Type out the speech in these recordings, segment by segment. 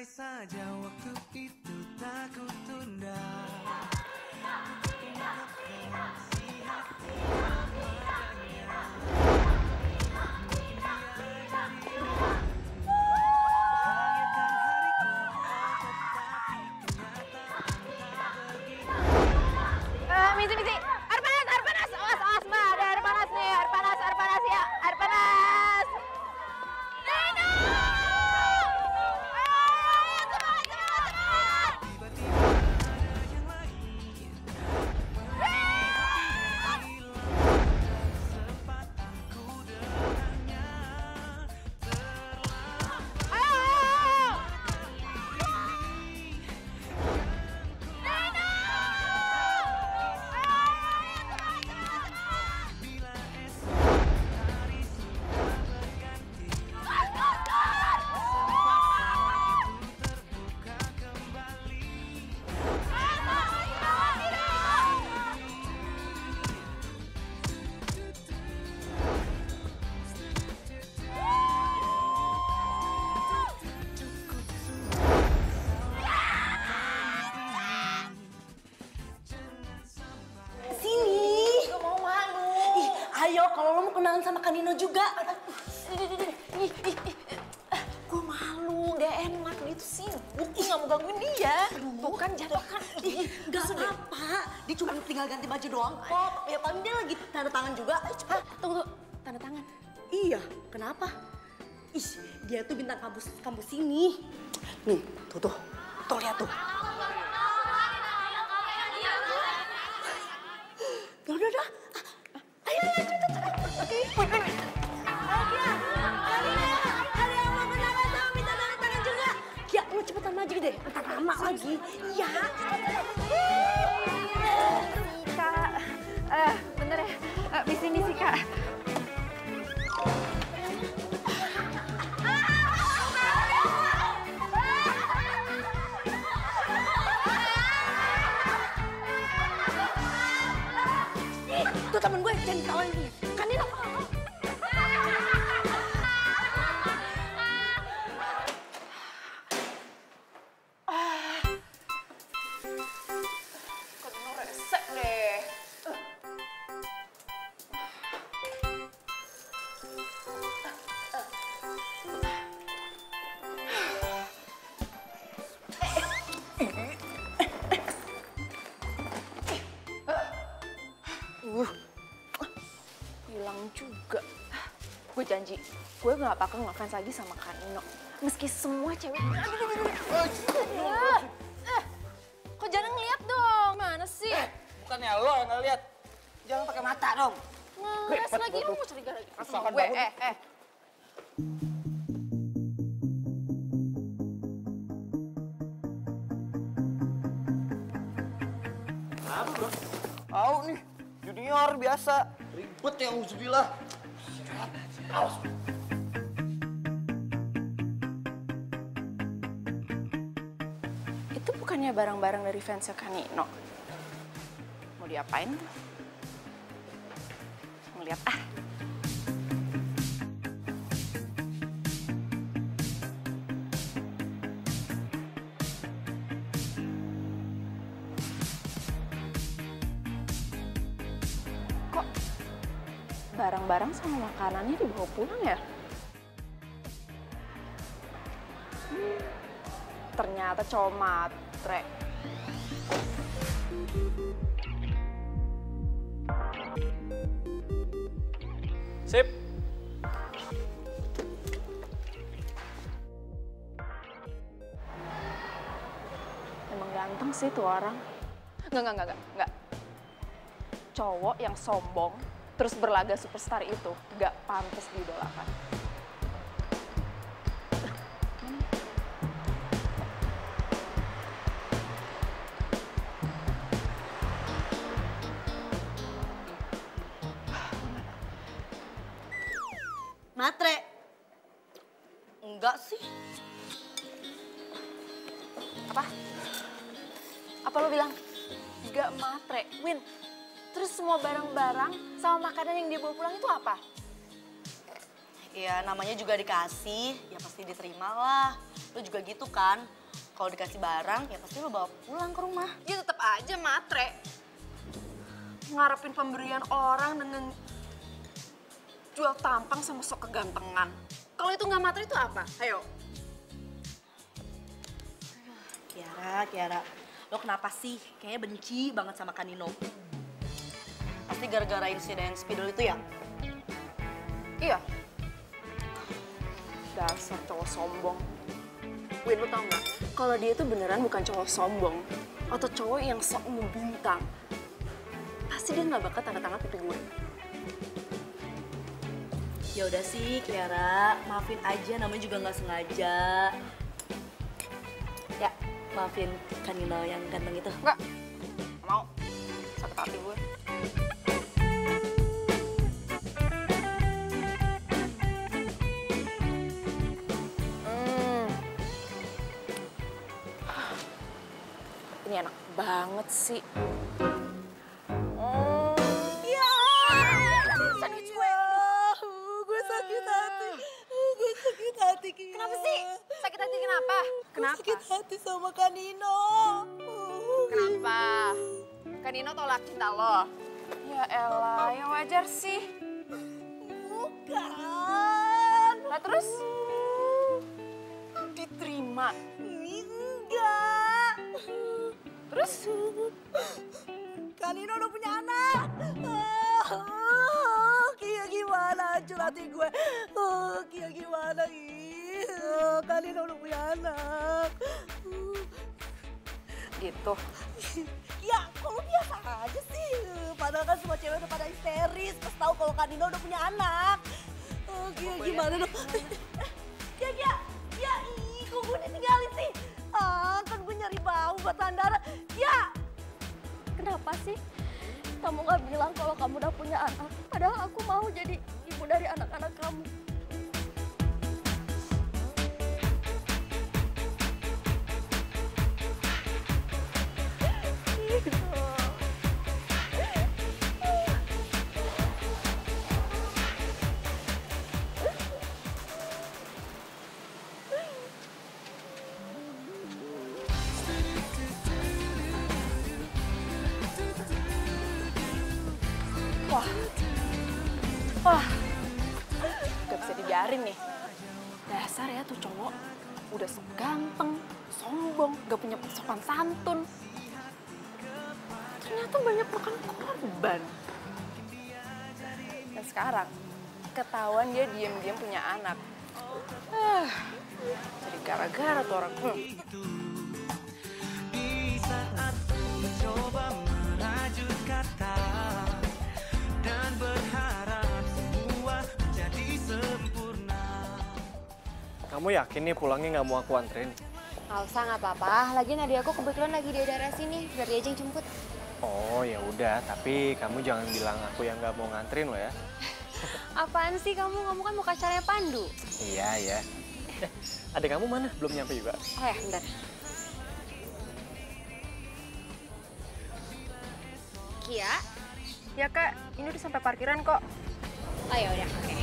Andai saja waktu itu tak kutunda. Misi, air panas, awas, mbak, ada air panas nih, air panas ya, air panas. Nino! Ayo, cepat. Ayo, kalau lo mau kenalan sama Kanino juga. Gue malu, gak enak gitu sih. Ih, gak mau gangguin dia. Tuh kan jatuh kan. Gak apa-apa, dia cuma tinggal ganti baju doang kok. Ya paling dia lagi tanda tangan juga. Ayo cepet. Tunggu, tanda tangan. Iya, kenapa? Ih, dia tuh bintang kampus sini. Nih, tuh, lihat tuh. Udah. Ayo, cepet. Ada yang mau kenalan sama minta tanda tangan juga. Ya, lu cepetan maju deh. Ntar lama lagi. Iya. Kak, bener ya, misi Kak. Tuh temen gue, jangan ketawain dia. Kanino. Kanino resek deh. Hilang juga. Gue janji, gue gak bakal ngefans lagi sama Kanino. Meski semua cewek... Kok jangan ngeliat dong, mana sih? Bukannya lo yang ngeliat. Jangan pakai mata dong. Ngeres lagi, lu mau curiga lagi sama Usahakan gue. bangun. Apa bro? Tahu nih, junior biasa. Ribet ya, uzubillah. Awas. Itu bukannya barang-barang dari fansnya Kanino? Mau diapain tuh? Ngeliat ah. Kok barang-barang sama makanannya dibawa pulang ya? Ternyata cowok matre. Sip. Emang ganteng sih tuh orang. Enggak. Cowok yang sombong terus berlaga superstar itu gak pantas diidolakan. Matre. Enggak sih. Apa? Apa lo bilang? Gak matre, Win. Terus semua barang-barang sama makanan yang dia bawa pulang itu apa? Ya namanya juga dikasih, ya pasti diterima lah. Lo juga gitu kan, kalau dikasih barang ya pasti lo bawa pulang ke rumah. Ya tetap aja matre. Ngarepin pemberian orang dengan jual tampang sama sok kegantengan. Kalau itu nggak matre itu apa? Ayo. Kiara, lo kenapa sih? Kayaknya benci banget sama Kanino. Pasti gara-gara insiden spidol itu ya? Iya. Dasar cowok sombong. Win, lu tau gak? Kalau dia itu beneran bukan cowok sombong atau cowok yang sok ngebintang, pasti dia nggak bakal tanda tangan pipi gue. Ya udah sih, Kiara, maafin aja, namanya juga nggak sengaja. Ya, maafin Kanino yang ganteng itu. Enggak, mau. Sakit hati gue. Ini enak banget sih. Ya, sandwich gue. Gue sakit hati. Gue sakit hati, Kiara. Kenapa sih? Sakit hati kenapa? Kenapa? Sakit hati sama Kanino. Kenapa? Kan Nino tolak cinta lo. Ya elah, ya wajar sih. Bukan. Lah terus? Diterima. Enggak. Terus? Kanino udah punya anak. Kia gimana hancur hati gue. Kia gimana ih. Kanino udah punya anak. Gitu. Ya, kok lu biasa aja sih? Padahal kan semua cewek udah pada histeris pas tahu kalau Kanino udah punya anak. Kia gimana dong? Kia, ih, kok gue ditinggalin sih? Kan gue nyari bau buat Sandara. Ya, Kenapa sih kamu gak bilang kalau kamu udah punya anak? Padahal aku mau jadi ibu dari anak-anak kamu. Wah, gak bisa dibiarin nih. Dasar ya tuh cowok, udah ganteng, sombong, gak punya sopan santun. Ternyata banyak makan korban. Dan sekarang, ketahuan dia diam-diam punya anak. Jadi gara-gara tuh orang. Di saat mencoba merajut kata dan berharap semua menjadi sempurna. Kamu yakin nih pulangnya nggak mau aku anterin? Nggak usah, nggak apa-apa. Lagian adik aku kebetulan lagi di daerah sini, biar dia aja yang jemput. Oh ya udah, tapi kamu jangan bilang aku yang nggak mau nganterin lo ya. Apaan sih kamu? Kamu kan mau pacarnya Pandu. Iya ya. Adik kamu mana? Belum nyampe juga. Oh ya, bentar. Kia? Ya kak, ini udah sampai parkiran kok. Oh ya udah, oke.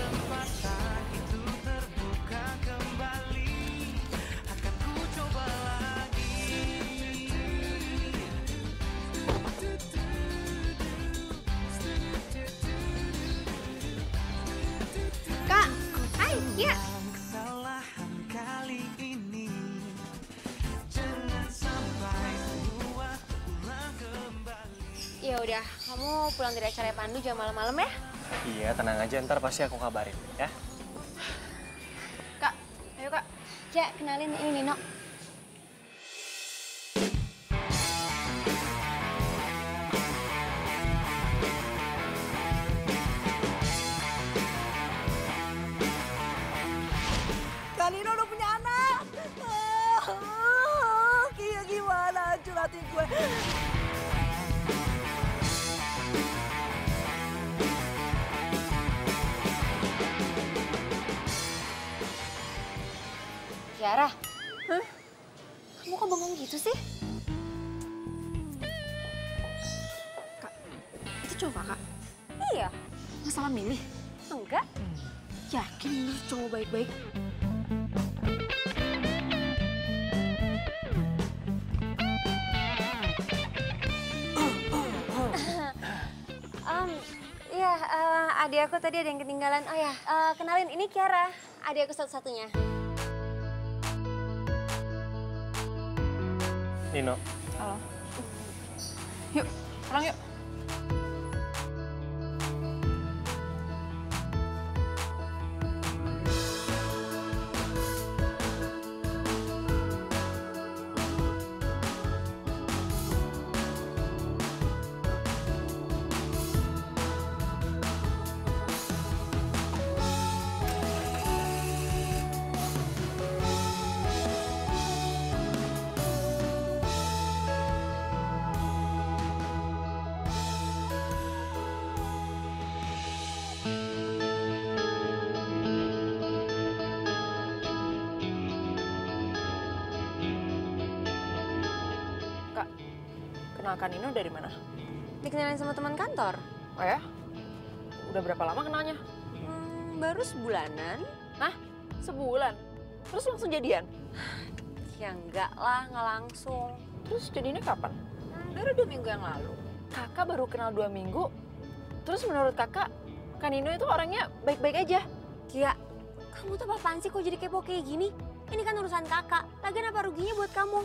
Kak, hai, Kia. Kesalahan kali ini jangan sampai semua ulang kembali. Ya udah, kamu pulang dari acara Pandu jangan malam-malam ya. Iya, tenang aja, ntar pasti aku kabarin ya. Kak, ayo kak. Ya, kenalin ini Nino. Kanino udah punya anak. Kia gimana hancur hati gue. Kiara. Hah? Kamu kok bengong gitu sih? Kak, itu cowok kakak. Iya. Nggak salah milih. Enggak. Yakin Nino cowok baik-baik? Iya, adik aku tadi ada yang ketinggalan. Oh ya, kenalin ini Kiara, adik aku satu-satunya. Nino. Halo. Yuk, pulang yuk. Kenalkan Nino dari mana? Dikenalin sama teman kantor. Oh ya? Udah berapa lama kenalnya? Baru sebulanan. Hah? Sebulan? Terus langsung jadian? Ya enggak lah, nggak langsung. Terus jadinya kapan? Baru 2 minggu yang lalu. Kakak baru kenal 2 minggu. Terus menurut kakak, Kak Nino itu orangnya baik-baik aja? Kia, kamu tuh apaan sih kok jadi kepo kayak gini? Ini kan urusan kakak. Lagian apa ruginya buat kamu?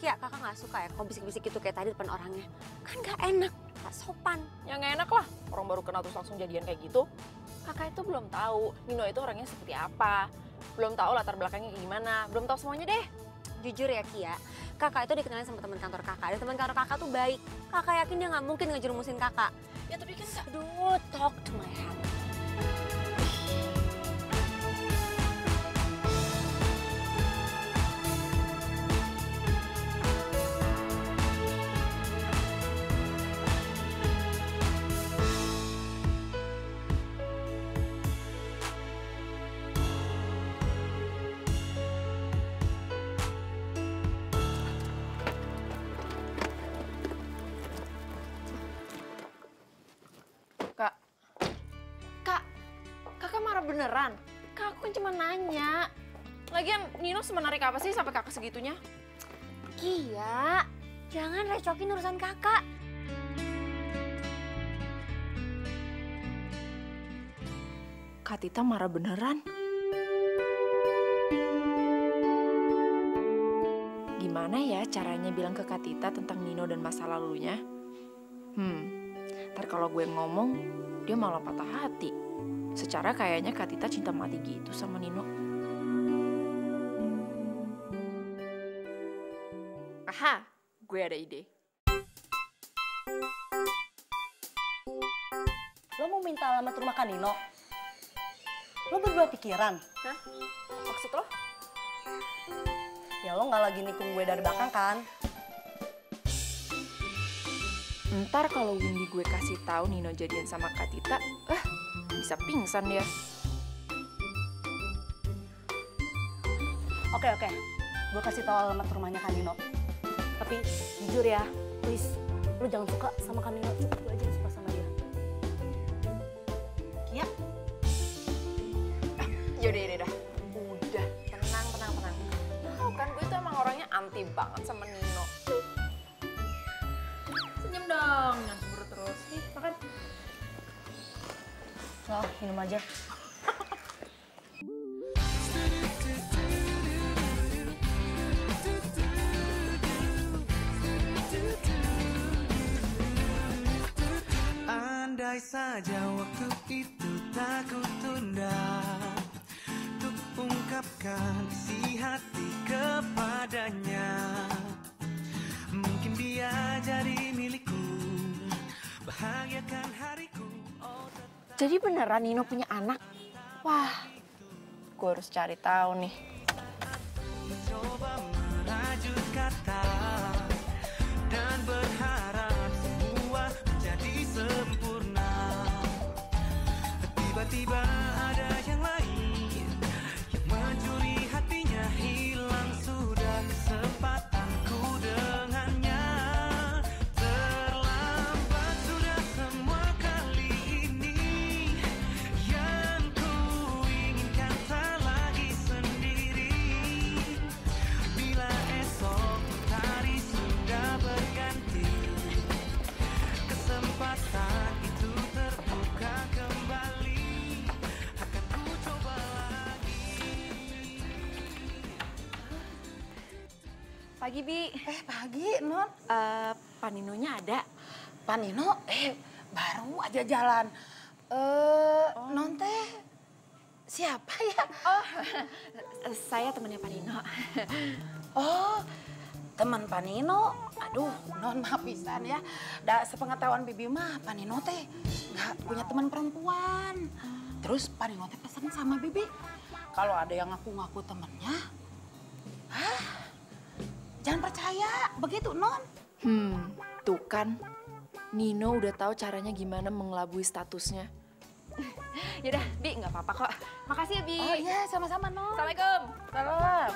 Kia, kakak nggak suka ya kalau bisik-bisik gitu kayak tadi depan orangnya. Kan nggak enak, nggak sopan. Ya nggak enak lah, orang baru kenal terus langsung jadian kayak gitu. Kakak itu belum tahu Nino itu orangnya seperti apa. Belum tahu latar belakangnya kayak gimana, belum tahu semuanya deh. Jujur ya Kia, kakak itu dikenalin sama teman kantor kakak. Dan teman kantor kakak tuh baik. Kakak yakin dia nggak mungkin ngejerumusin kakak. Ya tapi kan Kak, Aduh, talk to my head. Kakak marah beneran? Kak, aku kan cuma nanya. Lagian Nino semenarik apa sih sampai kakak segitunya? Kia, jangan recokin urusan kakak. Kak Tita marah beneran? Gimana ya caranya bilang ke Kak Tita tentang Nino dan masa lalunya? Ntar kalau gue ngomong, dia malah patah hati. Secara kayaknya Kak Tita cinta mati gitu sama Nino. Aha, gue ada ide. Lo mau minta alamat rumah Kak Nino? Lo berdua pikiran? Hah? Maksud lo? Ya lo nggak lagi nikung gue dari belakang kan? Ntar kalau Windy gue kasih tahu Nino jadian sama Kak Tita, bisa pingsan dia. Oke, gue kasih tahu alamat rumahnya Kak Nino. Tapi jujur ya, please, lo jangan suka sama Kak Nino. Gue aja yang suka sama dia. Kia? Yaudah. Udah, tenang. Tahu kan gue tuh emang orangnya anti banget sama Nino. Senyum dong, jangan cemburu terus. Nih, makan. Loh, minum aja. Andai saja waktu itu tak kutunda untuk ungkapkan isi hati kepadanya. Mungkin dia jadi milikku, bahagiakan hariku. Jadi beneran Nino punya anak? Wah, gue harus cari tahu nih. Mencoba merajut kata dan berharap semua menjadi sempurna. Tiba-tiba ada yang lain yang mencuri hatinya, hilang sudah kesempatanku dengannya. Terlambat sudah semua kali ini yang ku Pagi, Bi. Pagi, Non. Paninonya ada. Panino, baru aja jalan. Non teh siapa ya? Saya temannya Panino. Oh, teman Panino. Aduh, Non maaf pisan ya. Da sepengetahuan Bibi mah Panino teh nggak punya teman perempuan. Terus Panino teh pesan sama Bibi, kalau ada yang ngaku-ngaku temennya, jangan percaya, begitu Non. Tuh kan. Nino udah tahu caranya gimana mengelabui statusnya. Yaudah, Bi, nggak apa-apa kok. Makasih ya, Bi. Oh iya, sama-sama Non. Assalamualaikum. Salam.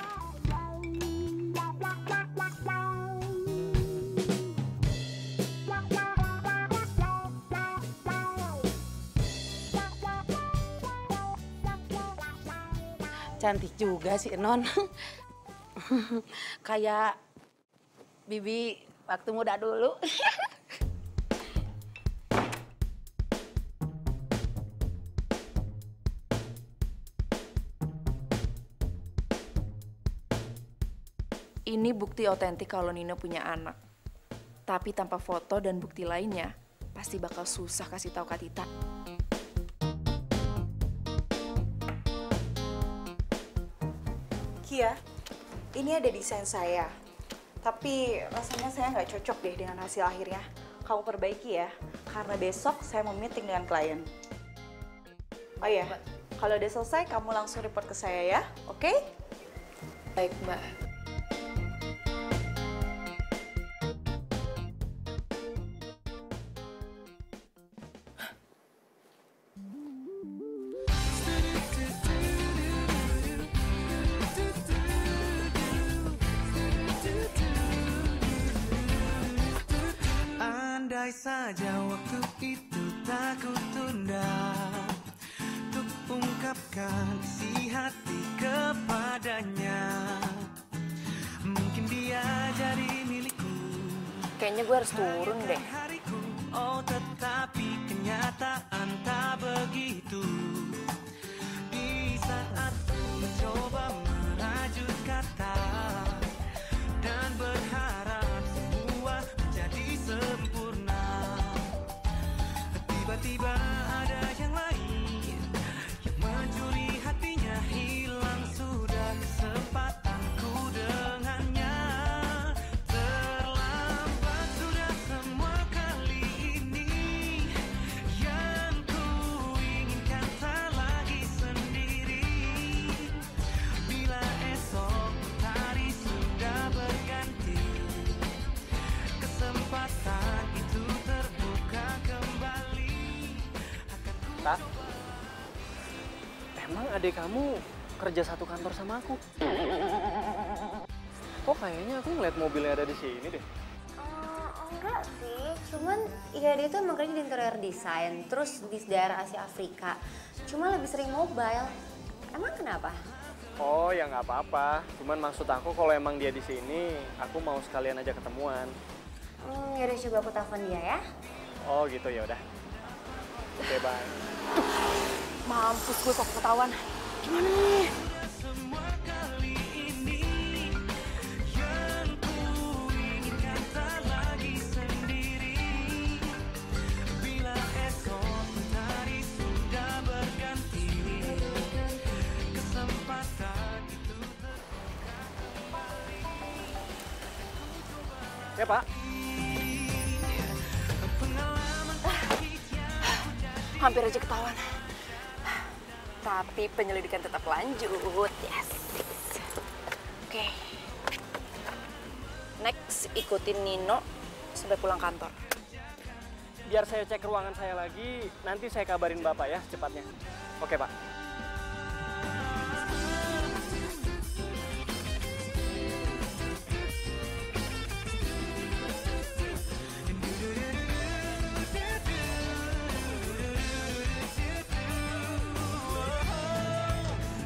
Cantik juga sih Non. Kayak Bibi waktu muda dulu. Ini bukti otentik kalau Nino punya anak. Tapi tanpa foto dan bukti lainnya, pasti bakal susah kasih tahu Kak Tita. Kia, ini ada desain saya. Tapi rasanya saya nggak cocok deh dengan hasil akhirnya. Kamu perbaiki ya, karena besok saya mau meeting dengan klien. Oh iya, kalau udah selesai kamu langsung report ke saya ya, oke? Baik, Mbak. Andai saja waktu itu tak kutunda untuk ungkapkan isi hati kepadanya, mungkin dia jadi milikku. Kayaknya gue harus turun deh. Hariku, oh tetapi kenyataan tak begitu. Di saat ku mencoba merajut kata dan berharap semua menjadi sempurna, tiba-tiba ada yang lain yang mencuri hatinya. Hilang sudah kesempatanku dengannya. Terlambat sudah semua kali ini. Yang ku inginkan tak lagi sendiri. Bila esok hari sudah berganti, kesempatan itu terbuka kembali. Tak, emang adik kamu kerja satu kantor sama aku? Kok kayaknya aku ngeliat mobilnya ada di sini deh. Enggak sih, cuman ya dia tuh emang kerja di interior design, terus di daerah Asia Afrika. Cuma lebih sering mobile. Emang kenapa? Oh ya nggak apa-apa. Cuman maksud aku kalau emang dia di sini, aku mau sekalian aja ketemuan. Yaudah coba aku telepon dia ya. Oh gitu, ya udah. Oke, bye. Mampus gue kok ketahuan. Gimana nih? Semua kali ini yang ku inginkan tak lagi sendiri. Bila esok hari sudah berganti, kesempatan itu Ya, Pak. pengalaman pahit yang Hampir aja ketahuan. Tapi penyelidikan tetap lanjut. Yes. Oke. Next, ikutin Nino sampai pulang kantor. Biar saya cek ruangan saya lagi, nanti saya kabarin Bapak ya secepatnya. Oke, Pak.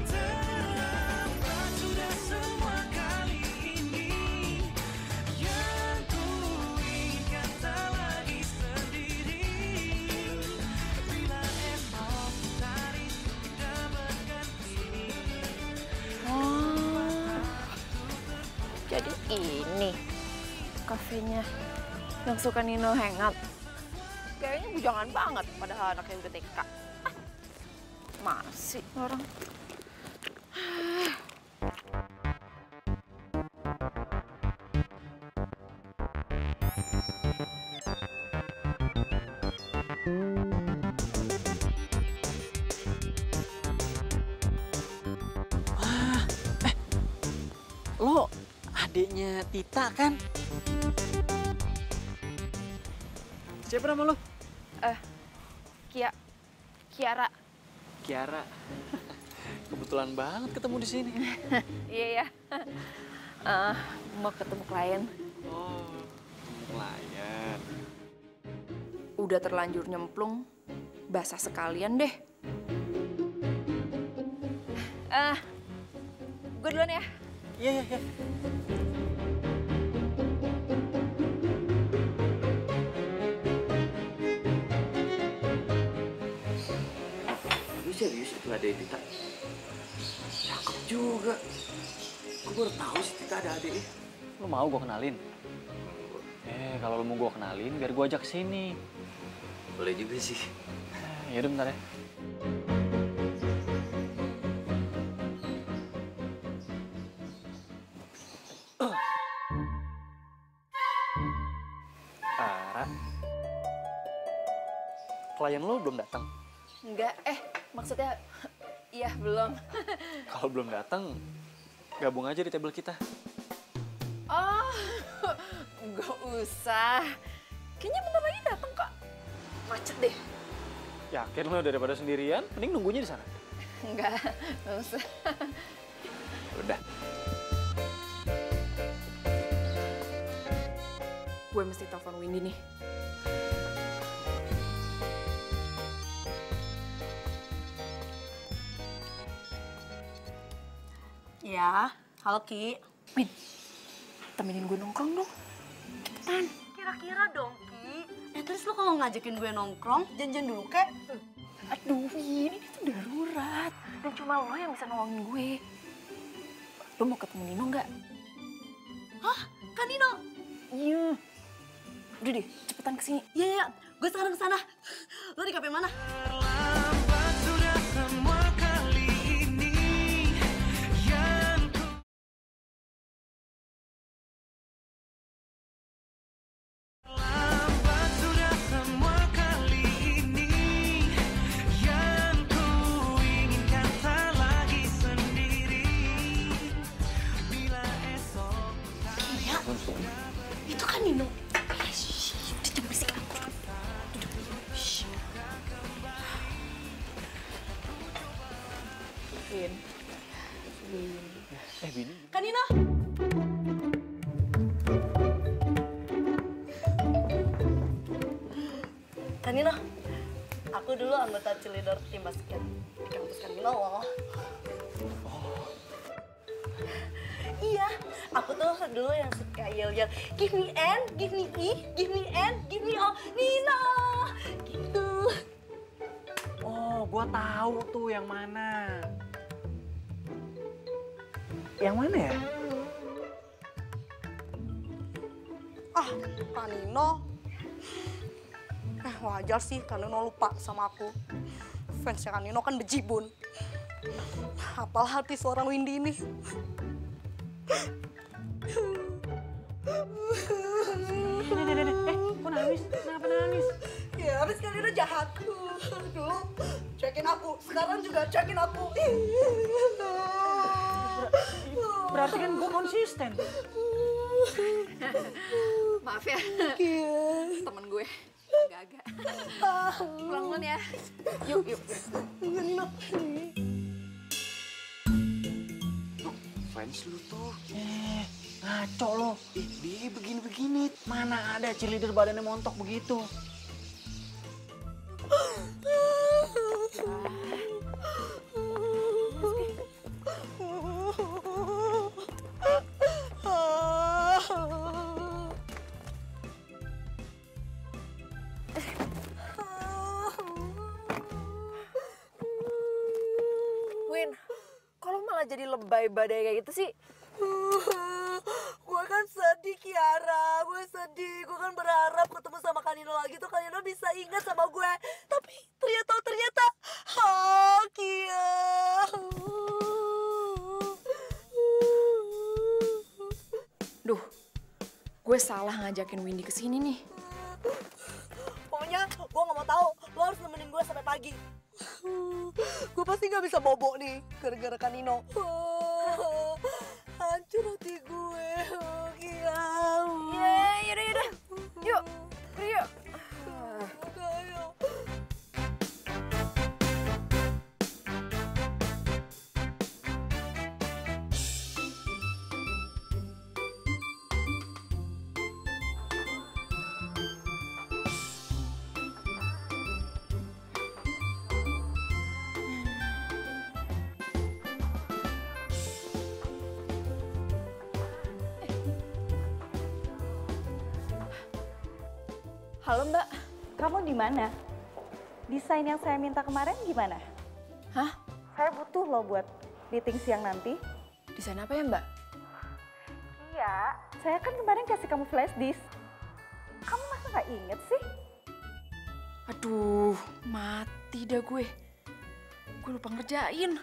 terlambat sudah semua kali ini. Yang ku inginkan tak lagi sendiri. Bila esok hari sudah kafenya yang suka Nino hangout. Kayaknya bujangan banget padahal anaknya udah TK. Masih orang. Lo adiknya Tita kan? Siapa nama lo? Kiara. Kiara. Kebetulan banget ketemu di sini. Iya ya. Mau ketemu klien. Oh, klien. Udah terlanjur nyemplung, basah sekalian deh. Gue duluan ya. Iya. Lu serius itu ada Tita? Cakep juga. Gue baru tahu sih Tita ada adiknya. Lo mau gue kenalin? Kalau lo mau gue kenalin, biar gue ajak sini. Boleh juga sih. Yaudah bentar ya. Ara, klien lo belum datang? Enggak, maksudnya iya belum. Kalau belum datang, gabung aja di table kita. Oh, nggak usah. Kayaknya bentar lagi datang kok. Macet deh. Yakin lo daripada sendirian, mending nunggunya di sana. Enggak usah. Udah. Gue mesti telepon Windy nih. Ya, halo Ki. Win, temenin gue nongkrong dong. Cepetan. Kira-kira dong Ki. Terus lo kalau ngajakin gue nongkrong, janjian dulu kek. Aduh, Win, ini tuh darurat. Dan cuma lo yang bisa nolongin gue. Lo mau ketemu Nino nggak? Hah? Kan Nino? Iya. Udah deh, cepetan kesini. Iya, gue sekarang kesana. Lo di kafe mana? Terlambat sudah semua kali ini yang ku terlambat sudah semua kali ini yang ku inginkan tak lagi sendiri bila esok Iya, itu kan Nino. Itu berisik aku. Win. Bini. Kan Nino? Kan Nino, aku dulu anggota cheerleader tim basket di kampus Kan Nino loh. Iya, aku tuh dulu yang suka yel-yel, give me N, give me E, give me N, give me O, Nino, gitu. Oh, gua tahu tuh yang mana. Yang mana ya? Kak Nino. Wajar sih Kak Nino lupa sama aku. Fansnya Kak Nino kan bejibun. Apal hati seorang Windy ini. Kok nangis? Kenapa nangis? Ya, habis Kak Nino jahat. Dulu cuekin aku, sekarang juga cuekin aku. Berarti kan gua konsisten. Maaf ya, temen gue agak-agak. Pulang duluan ya. Yuk. Nino. Fans lu tuh. Ngaco lo. Dia begini-begini. Mana ada cheerleader badannya montok begitu. Win, kalau malah jadi lebay badai kayak gitu sih? Gue kan sedih, Kiara. gue sedih. Gue kan berharap ketemu sama Kanino lagi tuh Kanino bisa ingat sama gue. Tapi ternyata, Kia. Duh, gue salah ngajakin Windy ke sini nih. Pokoknya gue gak mau tahu. Lo harus nemenin gue sampai pagi. Gue pasti gak bisa bobo nih gara-gara Kanino. Hancur hati gue. Kia. Yaudah. Yuk, pergi yuk. Ayo. Halo Mbak. Kamu di mana? Desain yang saya minta kemarin gimana? Hah? Saya butuh loh buat meeting siang nanti. Desain apa ya Mbak? Iya, saya kan kemarin kasih kamu flash disk. Kamu masa nggak inget sih? Aduh, mati dah gue. Gue lupa ngerjain.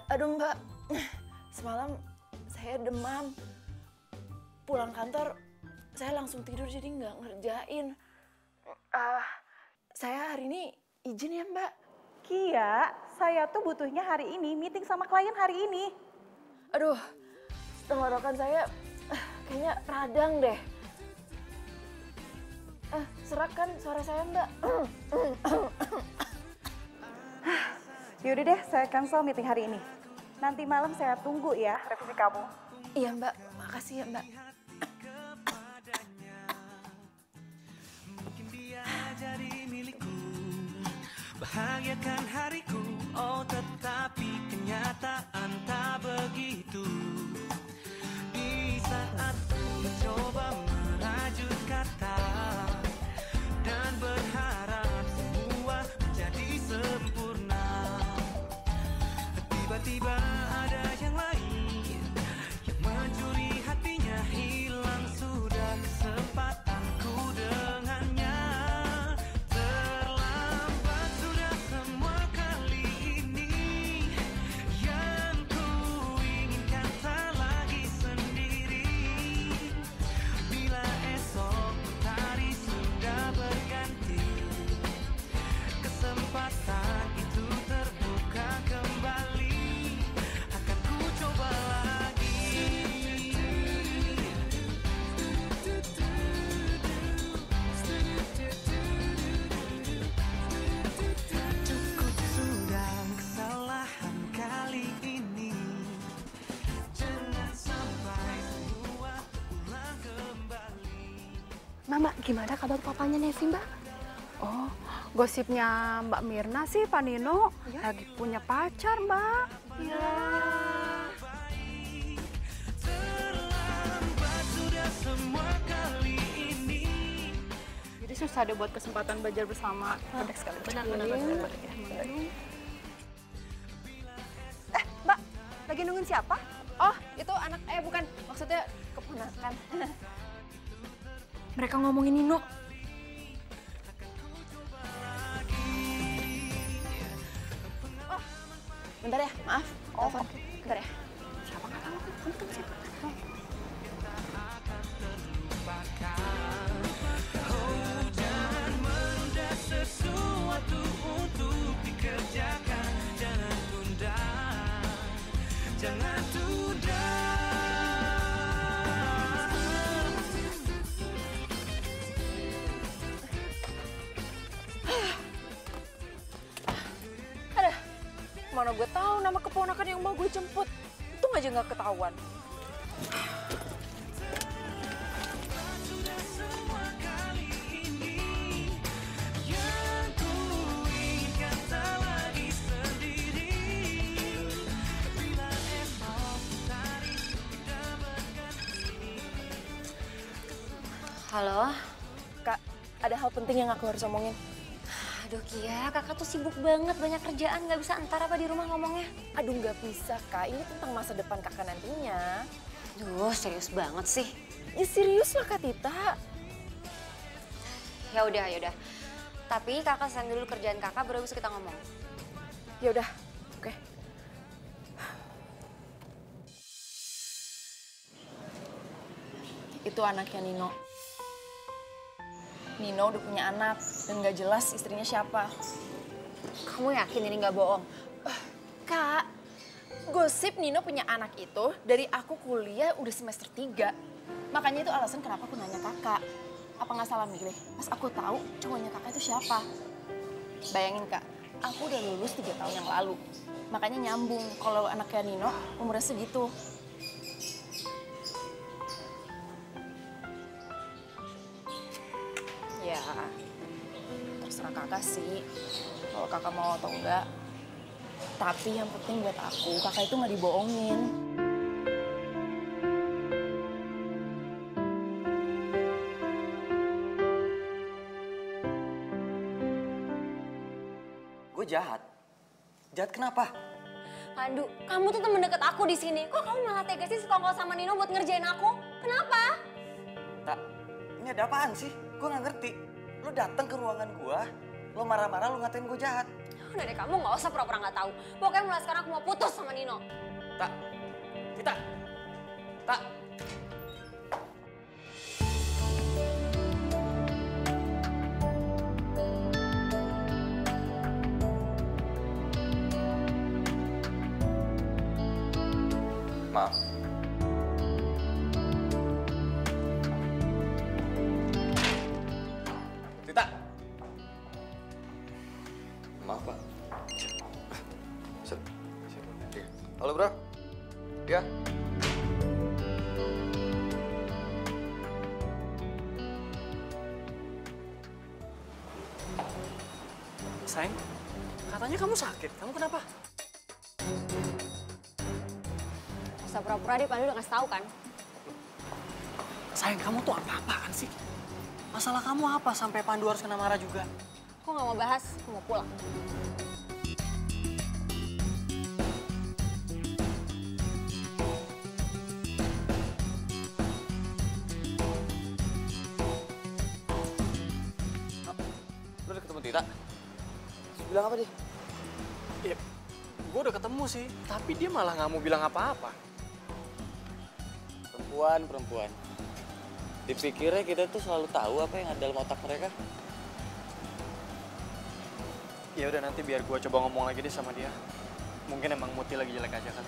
Aduh Mbak, semalam saya demam. Pulang kantor, saya langsung tidur jadi nggak ngerjain. Saya hari ini izin ya Mbak. Kia, saya tuh butuhnya hari ini, meeting sama klien hari ini. Aduh, tenggorokan saya kayaknya radang deh. Serak kan suara saya Mbak? Yaudah deh, saya cancel meeting hari ini. Nanti malam saya tunggu ya revisi kamu. Iya Mbak, makasih ya Mbak. Bahagiakan hariku, oh tetapi kenyataan tak begitu. Di saat ku mencoba merajut kata dan berharap semua menjadi sempurna, tiba-tiba ada yang lain yang mencuri hatinya. Hilang sudah kesempatanku dengannya. Mbak, gimana kabar papanya Nesi, Mbak? Oh, gosipnya Mbak Mirna sih Pak Nino lagi punya pacar, Mbak. Ya. Jadi susah deh buat kesempatan belajar bersama. Pendek sekali. Benar. Mbak, lagi nungguin siapa? Oh, itu anak, bukan, maksudnya keponakan. Mereka ngomongin Nino. Oh, bentar ya, maaf. Telepon. Bentar ya. Siapa nggak tahu? Kamu tahu siapa? Jangan menunda sesuatu untuk dikerjakan. Jangan tunda. Jangan tunda. Mana gue tahu nama keponakan yang mau gue jemput. Untung aja nggak ketahuan. Halo? Kak, ada hal penting yang aku harus omongin. Aduh Kia, kakak tuh sibuk banget, banyak kerjaan, nggak bisa entar apa di rumah ngomongnya. Aduh nggak bisa Kak, ini tentang masa depan kakak nantinya. Duh, serius banget sih. Ya serius lah Kak Tita. Ya udah. Tapi kakak selesai dulu kerjaan kakak, baru bisa kita ngomong. Ya udah, oke. Itu anaknya Nino. Nino udah punya anak dan gak jelas istrinya siapa. Kamu yakin ini nggak bohong? Kak, gosip Nino punya anak itu dari aku kuliah udah semester 3. Makanya itu alasan kenapa aku nanya kakak. Apa nggak salah milih? Pas aku tahu cowoknya kakak itu siapa. Bayangin Kak, aku udah lulus 3 tahun yang lalu. Makanya nyambung kalau anaknya Nino umurnya segitu. Ya, terserah kakak sih. Kalau kakak mau atau enggak. Tapi yang penting buat aku, kakak itu nggak dibohongin. Gue jahat. Jahat kenapa? Pandu, kamu tuh temen deket aku di sini. Kok kamu malah tega sih sekongkol sama Nino buat ngerjain aku? Kenapa? Tak, ini ada apaan sih? Gue nggak ngerti. Lo datang ke ruangan gue, lo marah-marah, lo ngatain gue jahat. Udah deh, kamu nggak usah pura-pura nggak tahu. Pokoknya mulai sekarang aku mau putus sama Nino. Tak, Tita, Tak. Maaf. Tita. Maaf, Pak. Halo, Bro. Ya. Sayang, katanya kamu sakit. Kamu kenapa? Usah pura-pura deh, Pandu udah ngasih tahu kan? Sayang, kamu tuh apa-apaan sih? Masalah kamu apa sampai Pandu harus kena marah juga? Aku nggak mau bahas, aku mau pulang. Lo udah ketemu Tita? Bilang apa dia? Iya, gue udah ketemu sih. Tapi dia malah nggak mau bilang apa-apa. Perempuan. Dipikirnya kita tuh selalu tahu apa yang ada dalam otak mereka. Ya udah, nanti biar gue coba ngomong lagi deh sama dia. Mungkin emang Muti lagi jelek aja kan.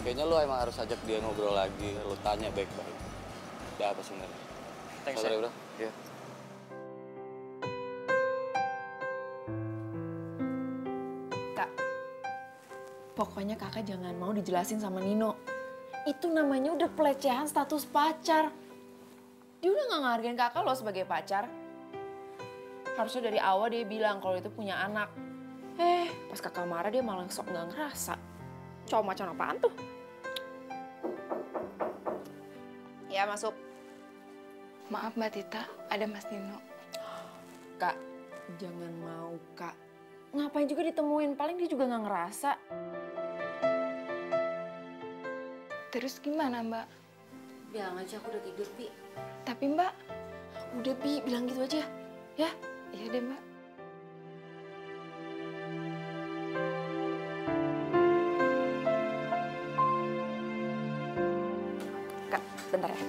Kayaknya lo emang harus ajak dia ngobrol lagi. Lo tanya baik-baik. Ada apa sebenarnya? Thanks, Sabar ya. ya, Bro. Iya. Kak, pokoknya kakak jangan mau dijelasin sama Nino. Itu namanya udah pelecehan status pacar. Dia udah gak ngehargain kakak loh sebagai pacar. Harusnya dari awal dia bilang kalau itu punya anak. Pas kakak marah dia malah sok gak ngerasa. Cowok macam apaan tuh? Ya, masuk. Maaf Mbak Tita, ada Mas Nino. Kak, jangan mau Kak. Ngapain juga ditemuin, paling dia juga gak ngerasa. Terus gimana Mbak? Bilang aja aku udah tidur, Pi. Tapi Mbak, Udah Pi, bilang gitu aja. Ya, iya deh Mbak. Kak, bentar ya.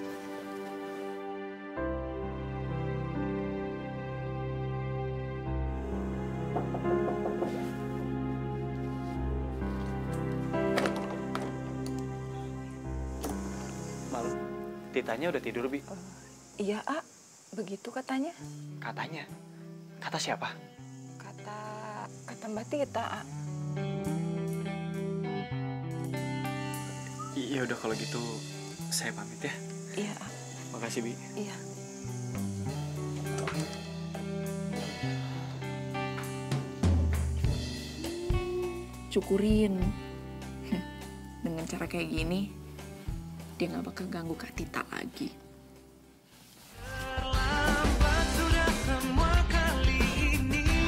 Malu. Titanya udah tidur, Bi. Iya, A. Begitu katanya. Katanya. Kata siapa? Kata Mbak Tita, A. Iya udah, kalau gitu saya pamit ya. Iya, A. Makasih, Bi. Iya. Syukurin. Dengan cara kayak gini, dia gak bakal ganggu Kak Tita lagi. Terlambat sudah semua kali ini.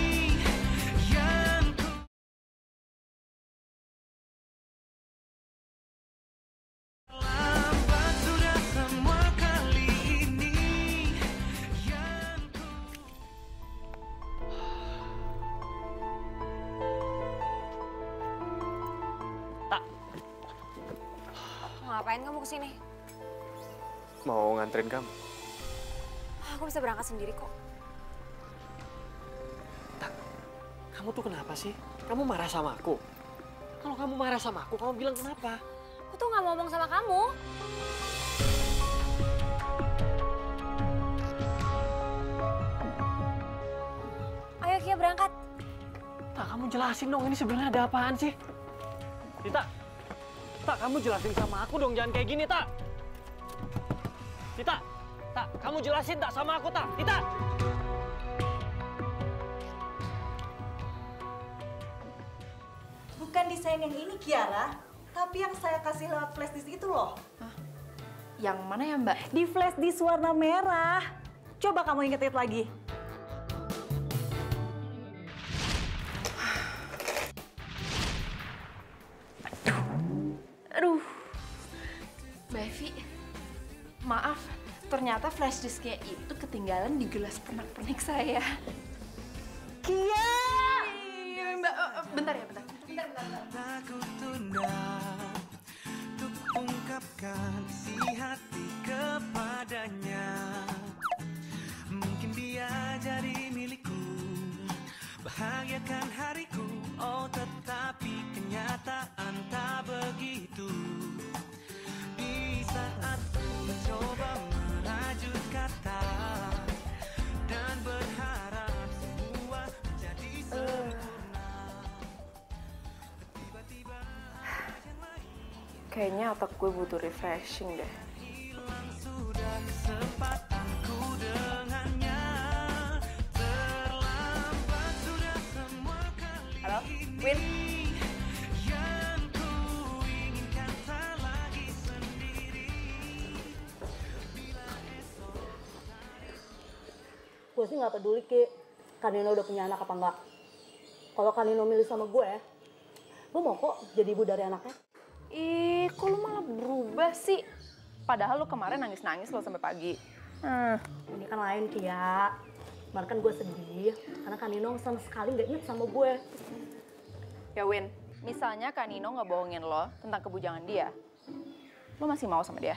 ngapain kamu kesini? Mau nganterin kamu. Aku bisa berangkat sendiri kok. Kamu tuh kenapa sih? Kamu marah sama aku? Kalau kamu marah sama aku, kamu bilang kenapa? Aku tuh nggak mau ngomong sama kamu. Ayo Kia berangkat. Tak, kamu jelasin dong ini sebenarnya ada apaan sih? Tita, Tak, kamu jelasin sama aku dong, jangan kayak gini, Tak. Tita, Tak, kamu jelasin Tak sama aku, Tak. Tita. Bukan desain yang ini, Kiara. Tapi yang saya kasih lewat flash disk itu loh. Yang mana ya, Mbak? Di flash disk warna merah. Coba kamu inget-inget lagi. Aduh, Mbak Evi, maaf. Ternyata flash disknya itu ketinggalan di gelas pernak-pernik saya. Kia! Mbak, bentar ya, bentar. Aku tunda untuk ungkapkan isi hati kepadanya. Mungkin dia jadi milikku, bahagiakan hariku. Oh, tetapi kenyataan tak begitu. Di saat ku mencoba merajut kata dan berharap semua menjadi sempurna. Tiba-tiba yang lain Kayaknya otak gue butuh refreshing deh. hilang sudah kesempatanku dengannya. Terlambat sudah semua kali. Halo, Win. Yang ku inginkan tak lagi sendiri. Gue sih nggak peduli Ki, Kanino udah punya anak apa enggak. Kalau Kanino milih sama gue mau kok jadi ibu dari anaknya. Ih, kok lu malah berubah sih? Padahal lu kemarin nangis-nangis lo sampai pagi. Ini kan lain Ki ya. Kemarin kan gue sedih karena Kanino sama sekali nggak inget sama gue. Ya Win, misalnya Kak Nino nggak bohongin lo tentang kebujangan dia, lo masih mau sama dia?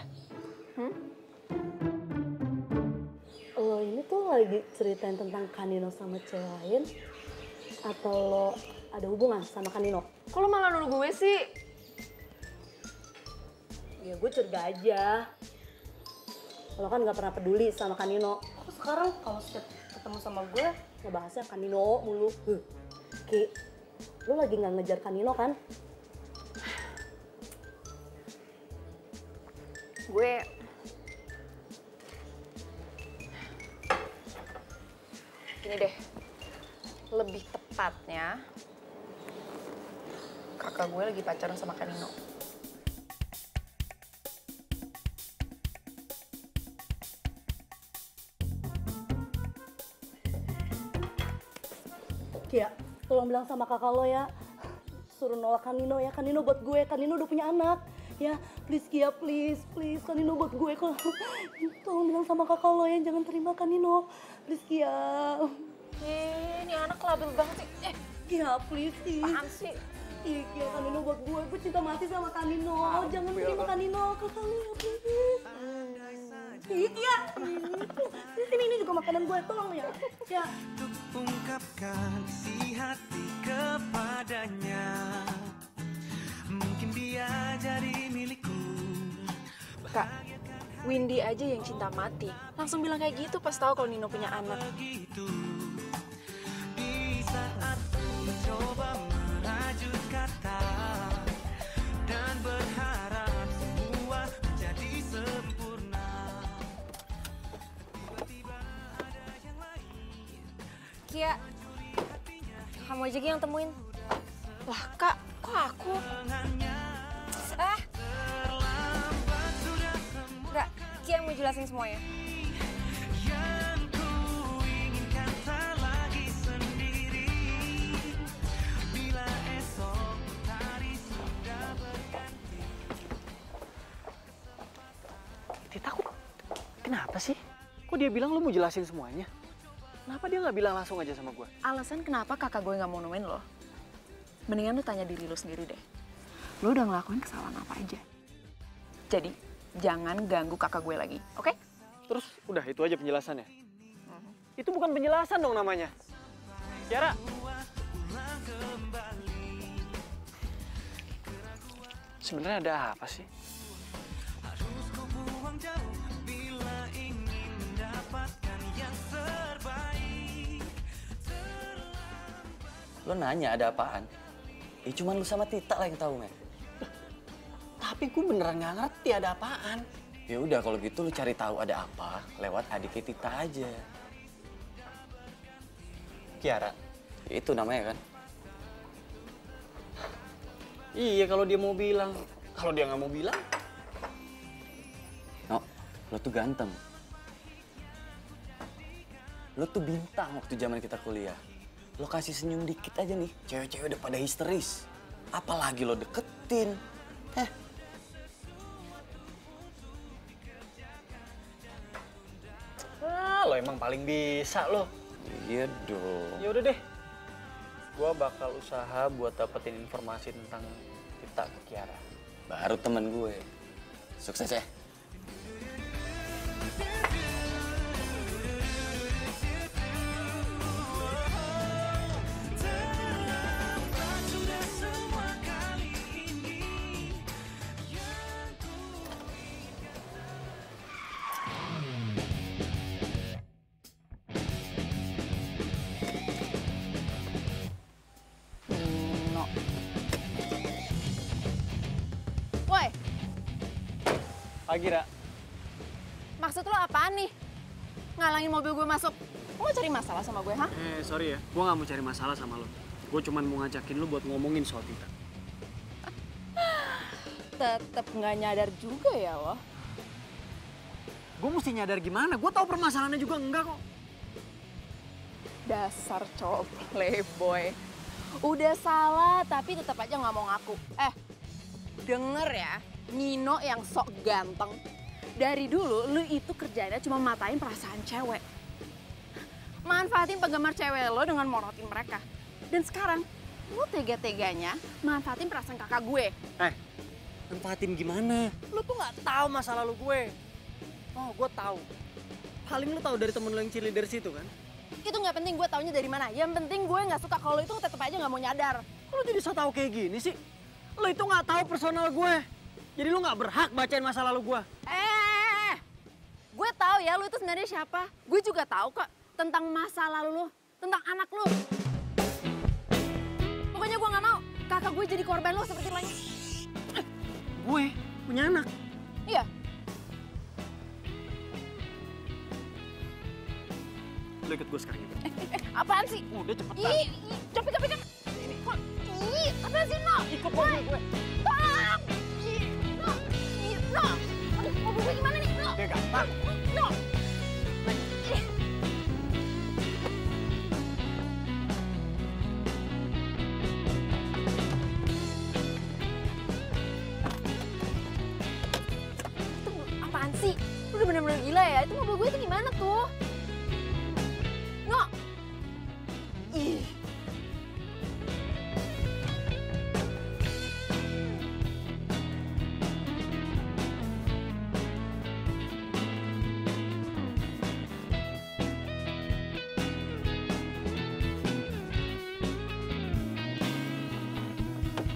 Lo ini tuh lagi ceritain tentang Kanino sama cewek lain atau lo ada hubungan sama Kanino? Kok lo malah nuduh gue sih? Ya gue curiga aja. Lo kan nggak pernah peduli sama Kanino. Kok sekarang kalau setiap ketemu sama gue ngebahasnya Kanino mulu. Ki, lo lagi nggak ngejar Kanino kan? Gue... Gini deh, lebih tepatnya kakak gue lagi pacaran sama Kak Nino. Kia, tolong bilang sama kakak lo ya, suruh nolak Kanino ya. Kanino buat gue, Kanino udah punya anak. Ya, please Kia, please, Kanino buat gue. Tolong bilang sama kakak lo ya, jangan terima Kanino. Please Kia. Ini anak labil banget sih. Kia, please. Apaan sih? Kia, Kanino buat gue cinta mati sama Kanino. Jangan terima Kanino, kakak lo ya, please. Kia, ini juga makanan gue, tolong ya. Ya. Untuk ungkapkan isi hati kepadanya. Mungkin dia jadi milikku. Kak, Windy aja yang cinta mati. Langsung bilang kayak gitu pas tahu kalau Nino punya anak. Begitu. Di saat ku mencoba merajut kata dan berharap semua menjadi sempurna. Tiba-tiba ada yang lain. Kia, kamu aja Ki yang temuin. Lah Kak, kok aku? Terlambat sudah semua Enggak, Ki yang mau jelasin semuanya. yang ku inginkan tak lagi sendiri. Bila esok hari sudah berganti. Tita, kenapa sih? Kok dia bilang lu mau jelasin semuanya? Kenapa dia nggak bilang langsung aja sama gue? Alasan kenapa kakak gue nggak mau nemuin lo? Mendingan lu tanya diri lu sendiri deh. Lu udah ngelakuin kesalahan apa aja? Jadi jangan ganggu kakak gue lagi, oke? Terus udah itu aja penjelasannya? Itu bukan penjelasan dong namanya. Kiara. Sebenarnya ada apa sih? Harus kau buang jauh bila ingin mendapatkan yang terbaik. Lo nanya ada apaan? Cuman lu sama Tita lah yang tahu, men. Tapi gue beneran nggak ngerti ada apaan. Ya udah kalau gitu lu cari tahu ada apa lewat adiknya Tita aja. Kiara. Ya, itu namanya kan. Iya kalau dia mau bilang. Kalau dia nggak mau bilang. No, lo tuh ganteng. Lo tuh bintang waktu zaman kita kuliah. Lo kasih senyum dikit aja nih, cewek-cewek udah pada histeris. Apalagi lo deketin. Lo emang paling bisa lo. Iya dong. Ya udah deh. Gua bakal usaha buat dapetin informasi tentang Tita ke Kiara. Baru temen gue. Sukses ya. Woi, Pagi, Ra. maksud lo apaan nih? Ngalangin mobil gue masuk. Lo mau cari masalah sama gue, ha? Sorry ya. Gua nggak mau cari masalah sama lo. Gue cuman mau ngajakin lo buat ngomongin soal Tita. Tetep nggak nyadar juga ya lo. Gue mesti nyadar gimana? Gue tahu permasalahannya juga enggak kok. Dasar cowok playboy. Udah salah tapi tetap aja nggak mau ngaku. Denger ya, Nino yang sok ganteng. Dari dulu lu itu kerjanya cuma matain perasaan cewek. Manfaatin penggemar cewek lo dengan morotin mereka. Dan sekarang lu tega-teganya manfaatin perasaan kakak gue. Manfaatin gimana? Lu tuh nggak tahu masa lalu gue. Oh, gue tahu. Paling lu tahu dari temen lu yang cheerleader situ kan? Itu nggak penting gue taunya dari mana. Yang penting gue nggak suka kalau itu tetap aja nggak mau nyadar. Lu jadi so tau kayak gini sih? Lu itu nggak tahu personal gue. Jadi lu nggak berhak bacain masa lalu gue. Gue tahu ya lu itu sebenarnya siapa. Gue juga tahu kok tentang masa lalu lu, tentang anak lu. Pokoknya gue nggak mau kakak gue jadi korban lo seperti lain. Gue punya anak. Iya. Lu ikut gue sekarang juga. Apaan sih? Udah cepetan. Cepet. Kok, apaan sih, No? Ikut mobil gue. Tolong! No! Aduh, mobil gue gimana nih, No? Ya gampang. No! Itu apaan sih? Lu udah bener-bener gila ya? Itu mobil gue itu gimana tuh? No! Ih.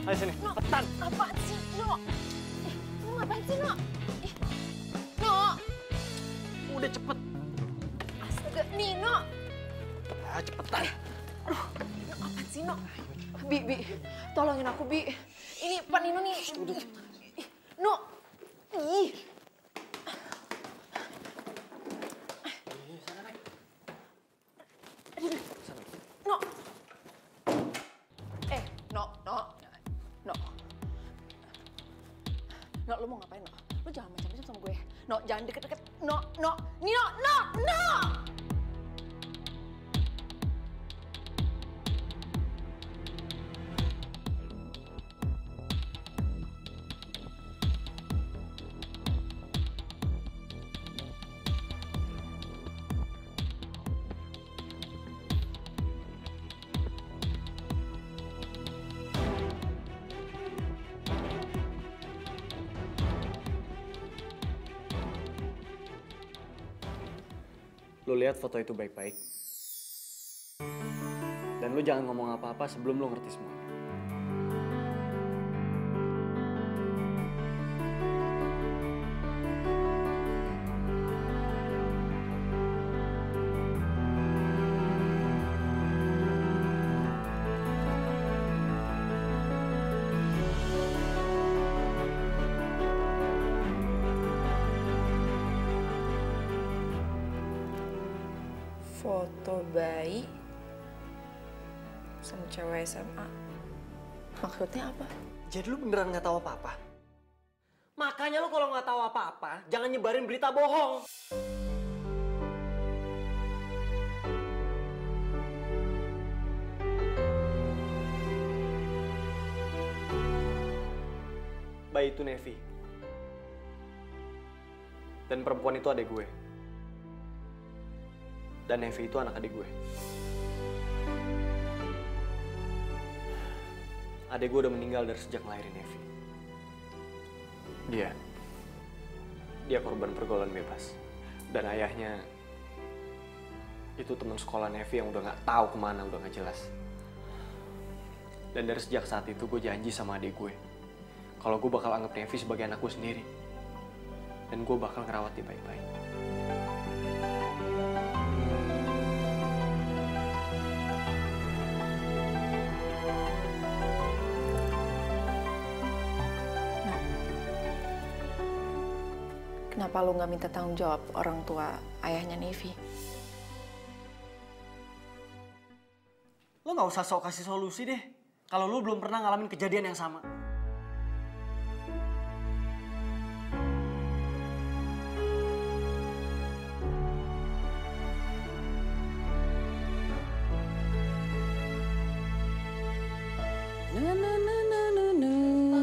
Ayo sini, No, cepetan. apaan sih, No? Lu ngapain sih, No? No! Udah cepet. Astaga, Nino! Cepetan. Aduh, No, apaan sih, No? Bi, tolongin aku, Bi. Ini Pak Nino nih. No! Ih! No! No, lu mau ngapain, No? Lu jangan macam-macam sama gue. No, jangan deket-deket. No! Nino, no! lu lihat foto itu baik-baik. Dan lu jangan ngomong apa-apa sebelum lu ngerti semuanya. Foto bayi sama cewek SMA. Maksudnya apa? Jadi lu beneran nggak tahu apa-apa? Makanya lu kalau nggak tahu apa-apa, jangan nyebarin berita bohong. Bayi itu Nevi. Dan perempuan itu adik gue. Dan Nevi itu anak adik gue. Adik gue udah meninggal dari sejak ngelahirin Nevi. Dia korban pergaulan bebas. Dan ayahnya itu teman sekolah Nevi yang udah nggak tahu kemana, udah nggak jelas. Dan dari sejak saat itu gue janji sama adik gue, kalau gue bakal anggap Nevi sebagai anakku sendiri. Dan gue bakal ngerawat dia baik-baik. Kenapa lu nggak minta tanggung jawab orang tua ayahnya Nevi? Lo nggak usah sok kasih solusi deh, kalau lo belum pernah ngalamin kejadian yang sama.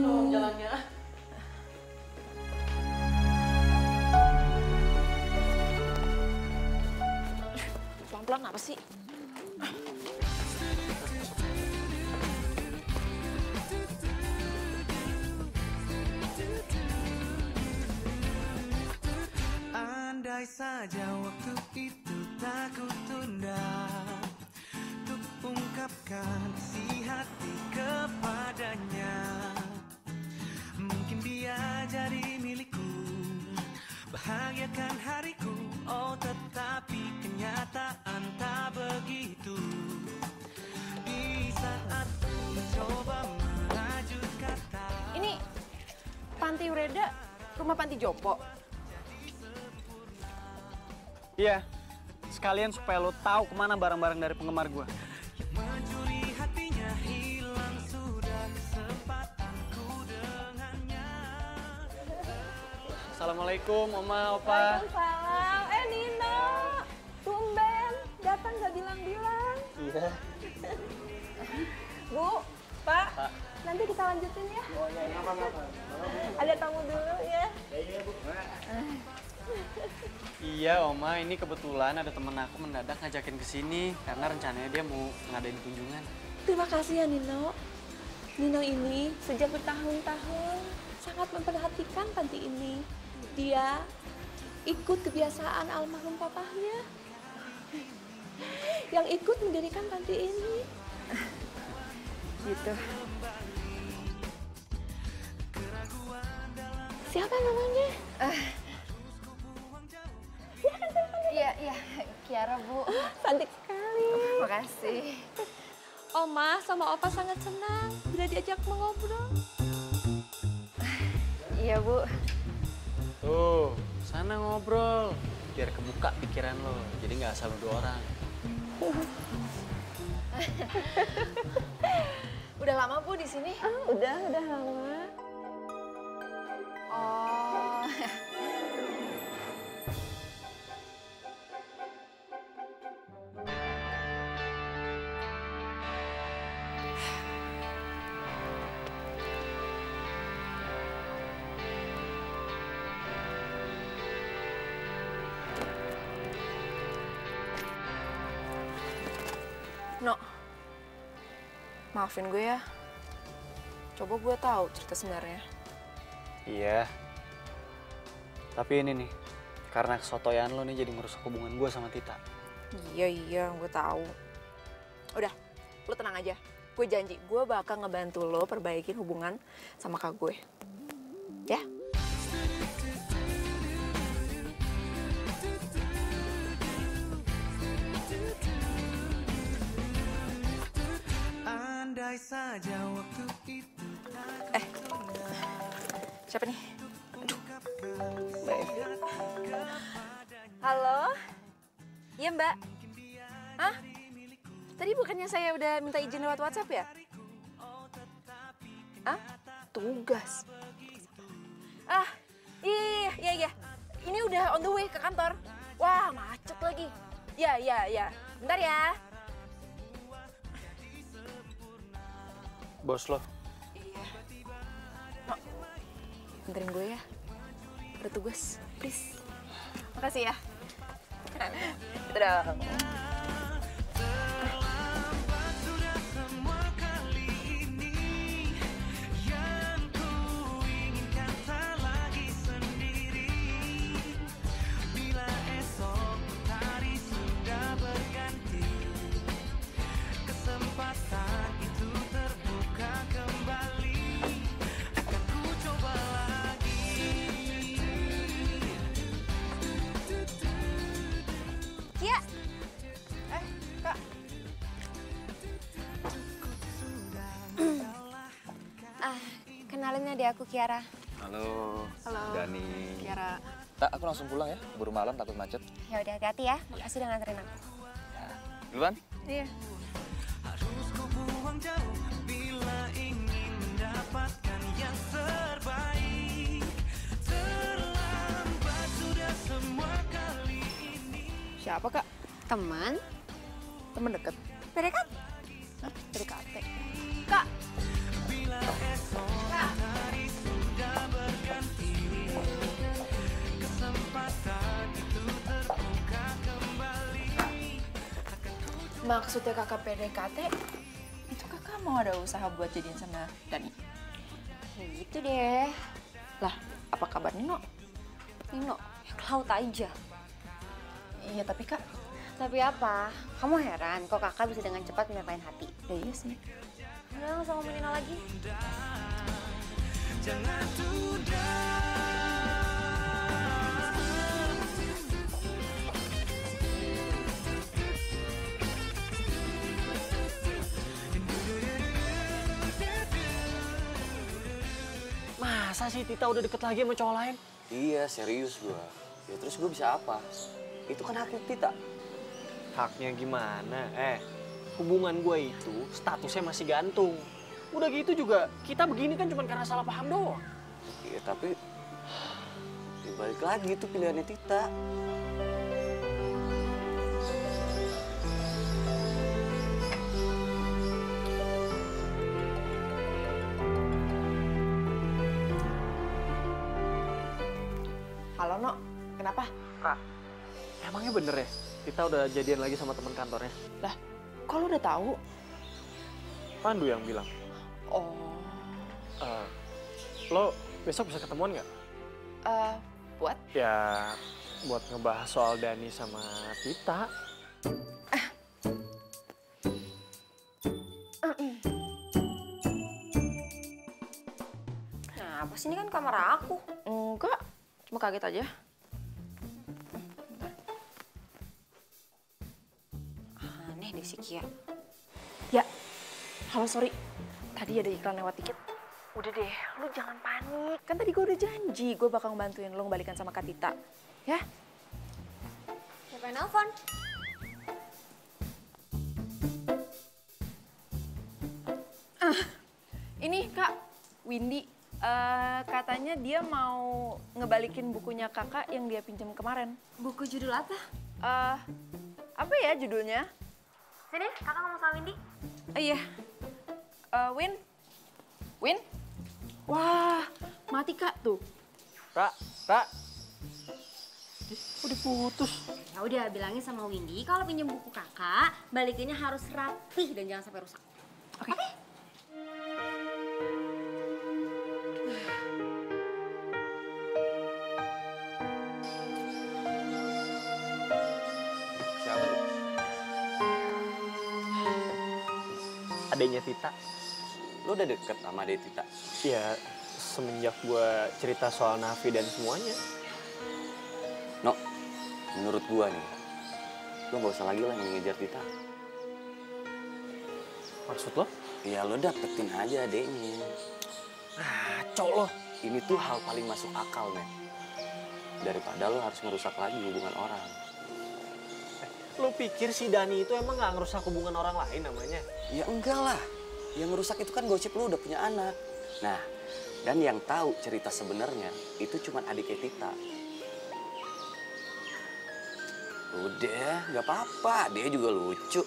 Tolong jalannya. Pelan-pelan apa sih? Andai saja waktu itu tak kutunda untuk ungkapkan isi hati kepadanya, mungkin dia jadi milikku, bahagiakan hariku. Oh tetapi kenyataan tak begitu. Di saat ku mencoba merajut kata. Ini Panti Ureda, rumah panti jompo. Iya, sekalian supaya lo tahu kemana barang-barang dari penggemar gue. Mencuri hatinya, hilang sudah kesempatanku dengannya. Assalamualaikum, Oma, Opa. Waalaikumsalam. Nino, tumben datang gak bilang-bilang. Iya. Bu, Pak, nanti kita lanjutin ya. Oh iya, apa-apa. Ada tamu dulu ya. Iya, Bu. Iya, Oma, ini kebetulan ada temen aku mendadak ngajakin ke sini karena rencananya dia mau ngadain kunjungan. Terima kasih ya Nino. Nino ini sejak bertahun-tahun sangat memperhatikan panti ini. Dia ikut kebiasaan almarhum papahnya yang ikut mendirikan panti ini. Gitu. Siapa namanya? Iya, Kiara, Bu. Cantik sekali. Makasih. Oma sama Opa sangat senang bila diajak mengobrol. Iya, Bu. Tuh, sana ngobrol. Biar kebuka pikiran lo, jadi nggak asal nuduh orang. Udah lama, Bu, di sini? Udah lama. Oh. No, maafin gue ya. Coba gue tahu cerita sebenarnya. Iya. Tapi ini nih, Karena kesotoyan lo nih jadi ngerusak hubungan gue sama Tita. Iya, gue tahu. Udah, lo tenang aja. Gue janji, gue bakal ngebantu lo perbaikin hubungan sama kak gue. Ya? Andai saja waktu itu Siapa nih? Aduh. Mbak Evi. Halo? Iya Mbak. Hah? Tadi bukannya saya udah minta izin lewat WhatsApp ya? Hah? Tugas. Iya. Ini udah on the way ke kantor. Wah, macet lagi. Ya. Bentar ya. Bos lo. Anterin gue ya. Ada tugas, please. Makasih ya. Dadah. Kia, Kak. kenalin adek aku Kiara. Halo. Halo. Dani. Kiara. Tak, aku langsung pulang ya. Buru malam takut macet. Ya udah hati-hati ya. Makasih udah nganterin aku. Duluan. Iya. Harus ku buang jauh bila ingin mendapatkan yang terbaik. Terlambat sudah semua kali ini. Siapa Kak? Teman? Temen deket? PDKT? Hah? PDKT? Kak, Bila esok hari sudah berganti, kesempatan itu terbuka kembali. Maksudnya kakak PDKT, itu kakak mau ada usaha buat jadian sama Dani? ya gitu deh. Lah, apa kabar Nino? Nino, ya ke laut aja. Iya, tapi Kak, Tapi apa? Kamu heran kok kakak bisa dengan cepat menyertain hati? ya iya sih. Udah nggak usah ngomongin Nino lagi. Jangan tunda. Masa sih Tita udah deket lagi sama cowok lain? Iya, serius gua. Ya terus gua bisa apa? Itu kan hak Tita. Haknya gimana? Hubungan gue itu statusnya masih gantung. Udah gitu juga, kita begini kan cuma karena salah paham doang. Iya, tapi ya balik lagi itu pilihannya Tita. Halo, No. Kenapa? Emangnya bener ya? Tita udah jadian lagi sama teman kantornya? Lah, kok lu udah tahu? Pandu yang bilang. Oh, Lo besok bisa ketemuan nggak? buat? Ya, buat ngebahas soal Dani sama Tita. Nah, apa sih ini kan kamar aku? Enggak, cuma kaget aja. Aneh deh si Kia. Ya, halo sorry. Tadi ada iklan lewat dikit. Udah deh, lu jangan panik. Kan tadi gue udah janji, gue bakal ngebantuin lu ngebalikan sama Kak Tita. Ya? Siapa yang nelfon? Ini Kak, Windy. Katanya dia mau ngebalikin bukunya kakak yang dia pinjam kemarin. Buku judul apa? Apa ya judulnya? Sini, kakak ngomong sama Windy. Iya. Win? Wah, mati Kak tuh. Ra. Udah putus. Ya udah bilangin sama Windy kalau pinjam buku kakak, balikinnya harus rapih dan jangan sampai rusak. Oke. adiknya Tita. Lo udah deket sama adik Tita? Ya, semenjak gue cerita soal Nafi dan semuanya. No, menurut gua nih, lo gak usah lagi lah ngejar Tita. Maksud lo? Ya lo dapetin aja adeknya. Cok lo. Ini tuh hal paling masuk akal, men. Daripada lo harus ngerusak lagi hubungan orang. Lo pikir si Dani itu emang gak ngerusak hubungan orang lain namanya? Ya enggak lah. Yang ngerusak itu kan gosip lo udah punya anak. Nah, dan yang tahu cerita sebenarnya itu cuma adiknya Tita. Udah, gak apa-apa. Dia juga lucu.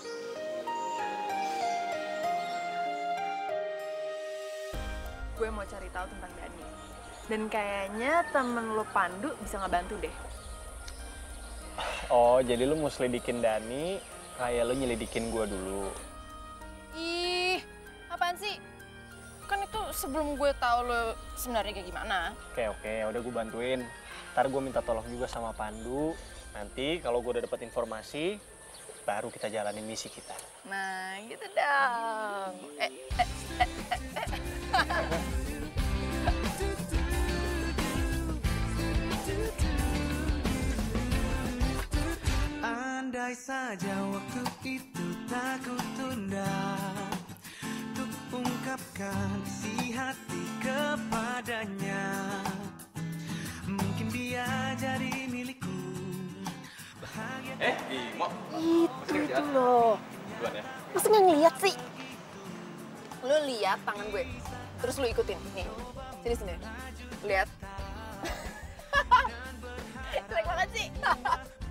Gue mau cari tahu tentang Dani. Dan kayaknya temen lo Pandu bisa ngebantu deh. Oh, jadi lo mau selidikin Dani kayak lo nyelidikin gue dulu. Ih, apaan sih? Kan itu sebelum gue tahu lo sebenarnya kayak gimana. Oke, udah gue bantuin. Ntar gue minta tolong juga sama Pandu. Nanti kalau gue udah dapet informasi, baru kita jalanin misi kita. Nah, gitu dong. Andai saja waktu itu tak kutunda untuk ungkapkan isi hati kepadanya. Mungkin dia jadi milikku. Bahagia. Imo. Itu loh. Duluan ya. Masa nggak ngeliat sih? Lo lihat tangan gue, terus lo ikutin. Nih, sini. Lihat. Jelek banget sih.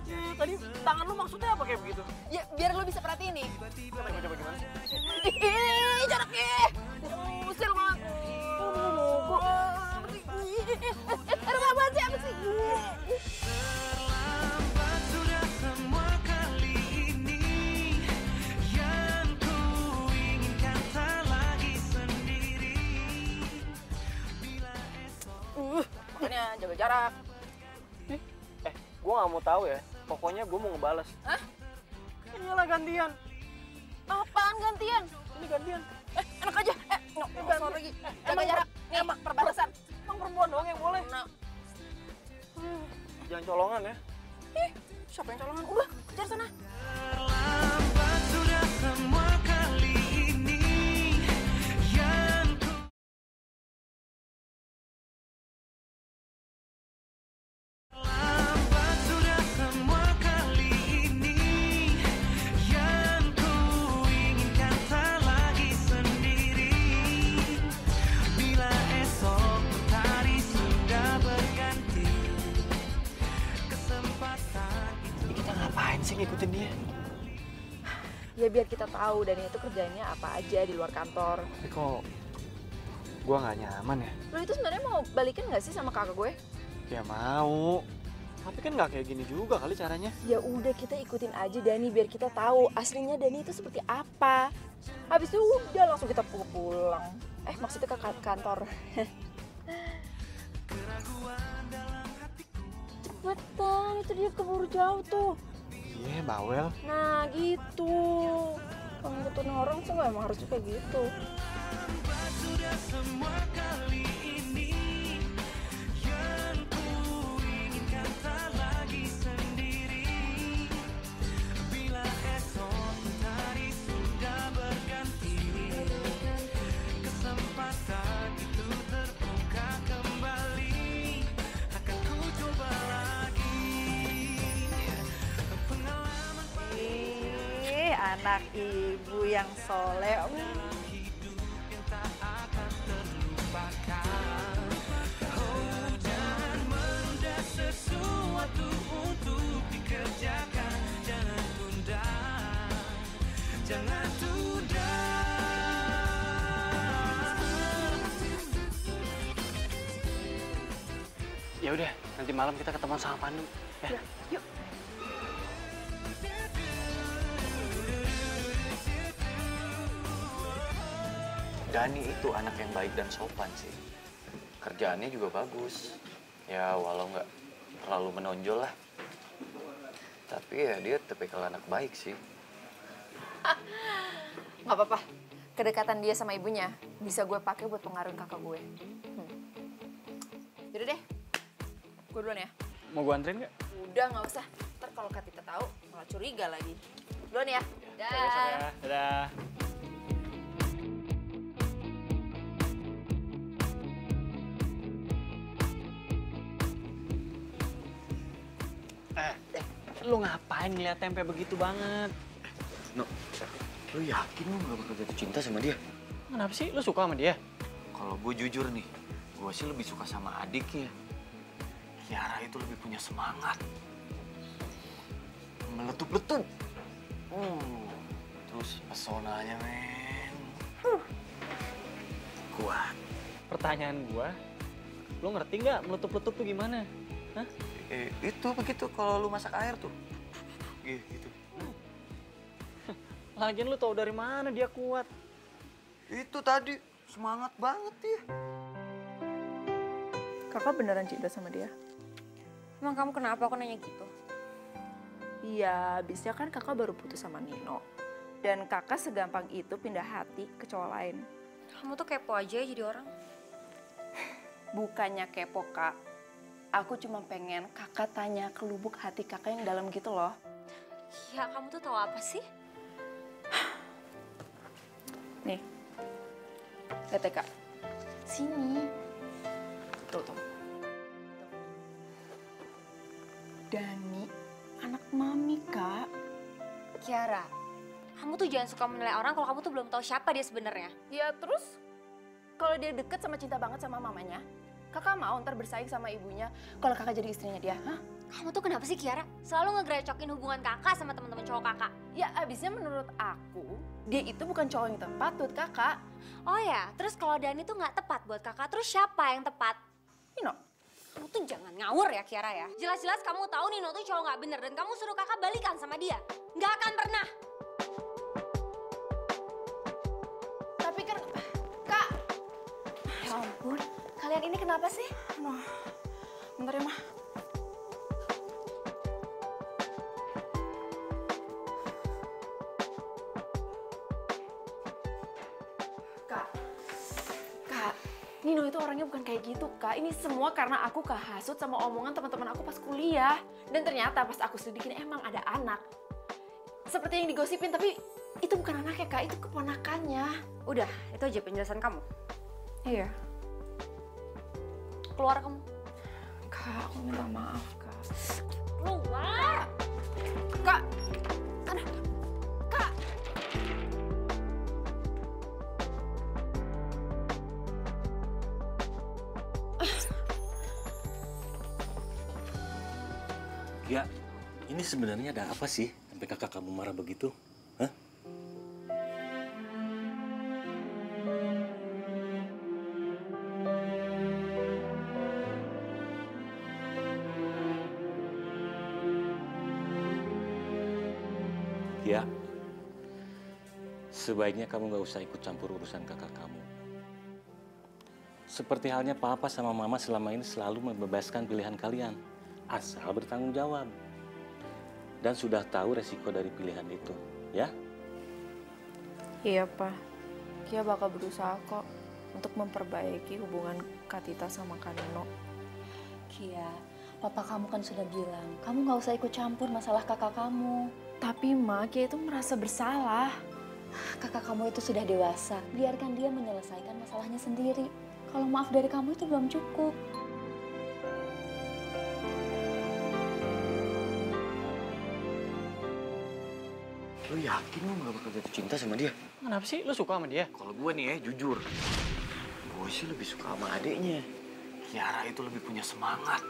Tadi tangan lo maksudnya apa kayak begitu? Ya, biar lo bisa perhatiin nih. Coba gimana? Ih, jaraknya. Usil banget. Aduh, apaan sih? Terlambat sudah semua kali ini. Yang ku inginkan tak lagi sendiri. Bila esok. Makanya jaga jarak. Gue gak mau tahu ya. Pokoknya gue mau ngebales. Hah? Iyalah gantian. Apaan gantian? Ini gantian. Enak aja. Sorry lagi. Jaga jarak. Nih, perbatasan. Emang perempuan doang yang boleh. Nah, Jangan colongan ya. siapa yang colongan? Udah, kejar sana. Terlambat sudah semua kali ini. Yang ku Terlambat sudah semua kali ini. Yang ku inginkan tak lagi sendiri. Bila esok mentari sudah berganti. Kesempatan itu. Kita ngapain sih ngikutin dia? Ya biar kita tahu Dani itu kerjanya apa aja di luar kantor. Tapi kok gue gak nyaman ya? Lo itu sebenarnya mau balikin nggak sih sama kakak gue? Ya mau. Tapi kan gak kayak gini juga kali caranya. Ya udah kita ikutin aja Dani biar kita tahu aslinya Dani itu seperti apa. Habis itu udah langsung kita pulang. Maksudnya ke kantor. Cepetan, itu dia keburu jauh tuh. Iya, bawel. Nah gitu. Kalau ngikutin orang sih emang harus kayak gitu. Sudah semua kali ini. Yang ku inginkan tak lagi sendiri. Bila esok mentari sudah berganti. Kesempatan itu terbuka kembali. Akan ku coba lagi. Pengalaman Anak ibu yang soleh. Jangan menunda sesuatu untuk dikerjakan. Jangan tunda. Jangan tunda. Ya udah, nanti malam kita ketemu sama Pandu. Ya. Yuk. Dani itu anak yang baik dan sopan sih. Kerjaannya juga bagus. Ya walau nggak terlalu menonjol lah. Tapi ya dia tipikal anak baik sih. Nggak apa-apa. kedekatan dia sama ibunya bisa gue pakai buat pengaruhin kakak gue. Yaudah deh, gue duluan ya. Mau gue anterin nggak? Udah, nggak usah. Ntar kalau Kak Tita tahu malah curiga lagi. Duluan ya. Dah. Dadah. Lu ngapain ngeliat tempe begitu banget? No, lu yakin lu gak bakal jatuh cinta sama dia? Kenapa sih? Lu suka sama dia? Kalau gue jujur nih, gue sih lebih suka sama adiknya. Kiara itu lebih punya semangat. Meletup-letup. Terus pesonanya, men. Kuat. Pertanyaan gua, lu ngerti nggak meletup-letup tuh gimana? Hah? Itu begitu kalau lu masak air tuh. Gitu. Lagian lu tau dari mana dia kuat? Itu tadi, semangat banget dia. Kakak beneran cinta sama dia? Emang kamu kenapa aku nanya gitu? Iya, abisnya kan kakak baru putus sama Nino. Dan kakak segampang itu pindah hati ke cowok lain. Kamu tuh kepo aja ya jadi orang. Bukannya kepo, Kak. Aku cuma pengen kakak tanya ke lubuk hati kakak yang dalam gitu loh. Ya, kamu tuh tahu apa sih? Nih, lihat ya, Kak. Sini. Tuh. Dani, anak mami, Kak. Kiara, kamu tuh jangan suka menilai orang kalau kamu tuh belum tahu siapa dia sebenarnya. Ya terus, kalau dia deket sama cinta banget sama mamanya, kakak mau ntar bersaing sama ibunya kalau kakak jadi istrinya dia, hah? Kamu tuh kenapa sih Kiara? Selalu ngegerecokin hubungan kakak sama teman-teman cowok kakak. Ya abisnya menurut aku, dia itu bukan cowok yang tepat buat kakak. Oh ya, terus kalau Dani tuh nggak tepat buat kakak, terus siapa yang tepat? Nino. Kamu tuh jangan ngawur ya Kiara ya. Jelas-jelas kamu tahu Nino tuh cowok nggak bener dan kamu suruh kakak balikan sama dia. Nggak akan pernah. Tapi kan, Kak. Ya ampun, kalian ini kenapa sih? Bentar ya, Mah. Nino itu orangnya bukan kayak gitu, Kak. Ini semua karena aku kehasut sama omongan teman-teman aku pas kuliah. Dan ternyata pas aku selidikin emang ada anak. Seperti yang digosipin, tapi itu bukan anaknya, Kak. Itu keponakannya. Udah, itu aja penjelasan kamu. Iya. Keluar kamu. Kak, aku minta maaf, Kak. Keluar! Kak! Aduh, Kak! Ya, ini sebenarnya ada apa sih sampai kakak kamu marah begitu? Hah? Ya, sebaiknya kamu nggak usah ikut campur urusan kakak kamu. Seperti halnya papa sama mama selama ini selalu membebaskan pilihan kalian. Asal bertanggung jawab. Dan sudah tahu resiko dari pilihan itu, ya? Iya, Pak. Kia bakal berusaha kok untuk memperbaiki hubungan Kak Tita sama Kak Nino. Kia, papa kamu kan sudah bilang, kamu nggak usah ikut campur masalah kakak kamu. Tapi, Ma, Kia itu merasa bersalah. Kakak kamu itu sudah dewasa, biarkan dia menyelesaikan masalahnya sendiri. Kalau maaf dari kamu itu belum cukup. Lu yakin lu gak bakal jatuh cinta sama dia? Kenapa sih? Lu suka sama dia? Kalau gue nih ya, jujur. Gue sih lebih suka sama adiknya. Kiara itu lebih punya semangat.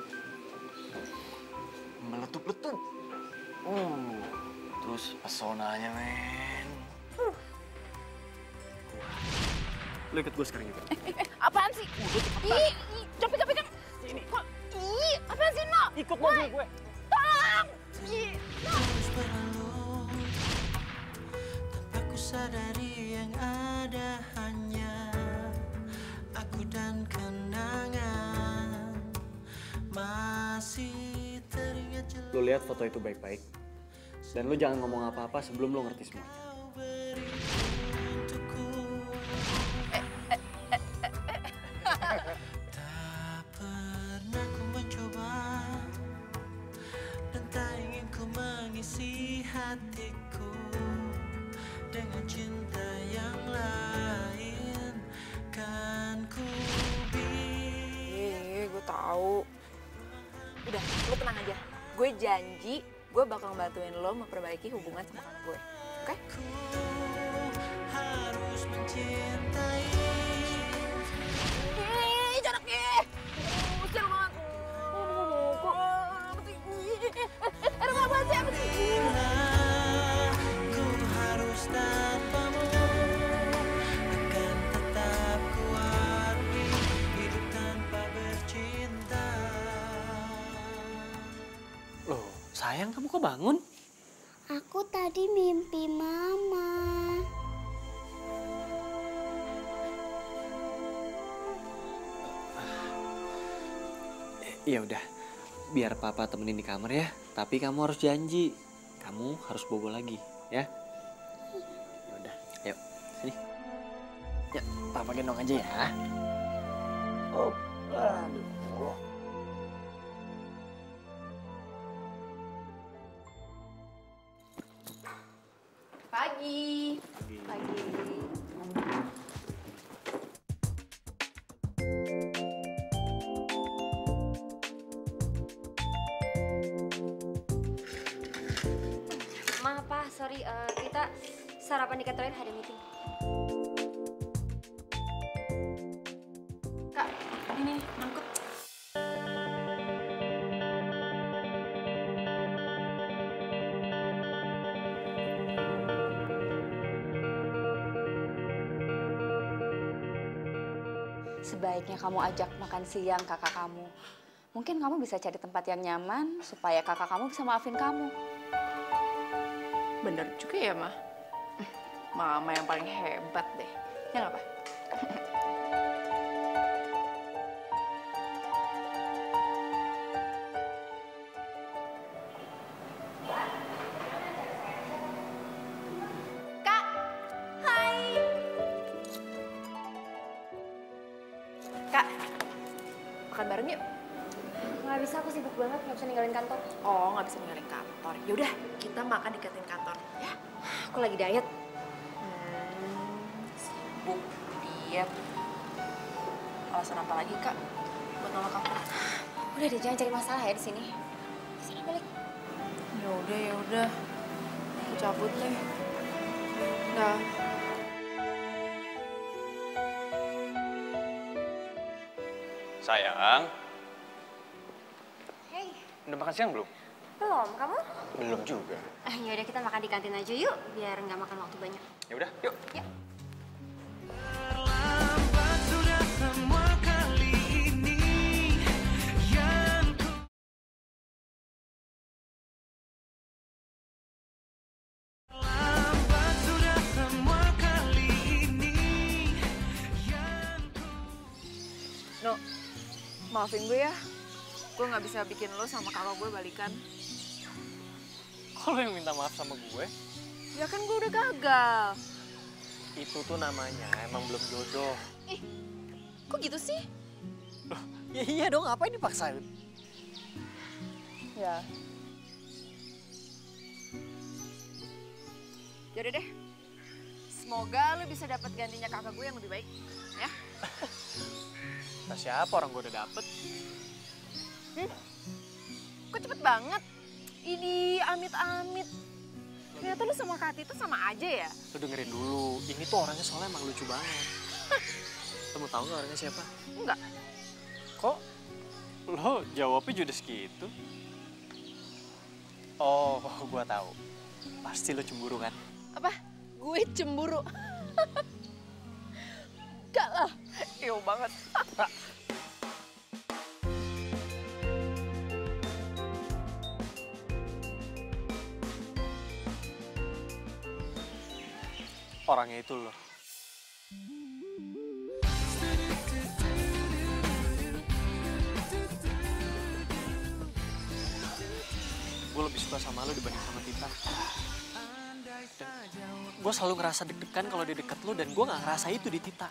Meletup-letup. Terus pesonanya, men. Lu ikut gue sekarang juga. Apaan sih? Ih, capek-capek kan. Sini. Kok, apaan sih, No? Ikut mobil gue. Tolong! Terus berlalu tanpa ku sadari yang ada hanya aku dan kenangan masih teringat jelas. Lu lihat foto itu baik-baik. Dan lu jangan ngomong apa-apa sebelum lu ngerti semuanya. Untukku gue janji gue bakal bantuin lo memperbaiki hubungan sama kakak gue. Oke? Harus mencintai. Jaraknya! Usir banget. Apa sih? Ku harus tanpamu, akan tetap kuarungi hidup tanpa bercinta. Loh, sayang kamu kok bangun? Aku tadi mimpi mama. Ya udah, biar papa temenin di kamar ya. Tapi kamu harus janji, kamu harus bobo lagi, ya. Ya udah, ayo sini. Ya, papa gendong aja ya. Oh, aduh. Pagi. Maaf Pak, sorry, kita sarapan di kantor lain ada meeting. Kak, ini nih, mangkuk. Sebaiknya kamu ajak makan siang kakak kamu. Mungkin kamu bisa cari tempat yang nyaman supaya kakak kamu bisa maafin kamu. Bener juga ya, Ma. Mama yang paling hebat deh. Ya nggak, Pak? Kak! Hai! Kak, makan bareng yuk. Nggak bisa, aku sibuk banget, nggak bisa ninggalin kantor. Oh, nggak bisa ninggalin kantor. Yaudah, kita makan di kantin kantor, ya? Aku lagi diet. Sibuk, diet. Alasan apa lagi, Kak? Buat nolak aku? Udah deh, jangan cari masalah ya di sini. Sana balik. Ya udah. Aku cabut deh. Dah. Sayang, Hey, udah makan siang belum? belum, kamu? Belum juga. Ya udah kita makan di kantin aja yuk, biar nggak makan waktu banyak. Ya udah, yuk. Ya. Terlambat sudah semua kali ini yang ku. Terlambat sudah semua kali ini yang ku. No, maafin gue ya. Gue nggak bisa bikin lo sama kakak gue balikan. Kok lo yang minta maaf sama gue? Ya kan gue udah gagal. Itu tuh namanya emang belum jodoh. Ih, kok gitu sih? Ya iya dong, ngapain dipaksain? Ya. Yaudah deh. Semoga lo bisa dapat gantinya kakak gue yang lebih baik, ya? Nah, siapa orang gue udah dapet? Kok cepet banget? Ini amit-amit. Ternyata lu sama Kati itu sama aja ya? Lo dengerin dulu, ini tuh orangnya soalnya emang lucu banget. Lo mau tahu nggak orangnya siapa? Enggak. Kok lo jawabnya judes gitu? Oh, gua tahu. Pasti lo cemburu kan? Apa? Gue cemburu. Enggak lah. Ew banget. Orangnya itu lo. Gue lebih suka sama lo dibanding sama Tita. Gue selalu ngerasa deg-degan kalau di deket lo dan gue nggak ngerasa itu di Tita.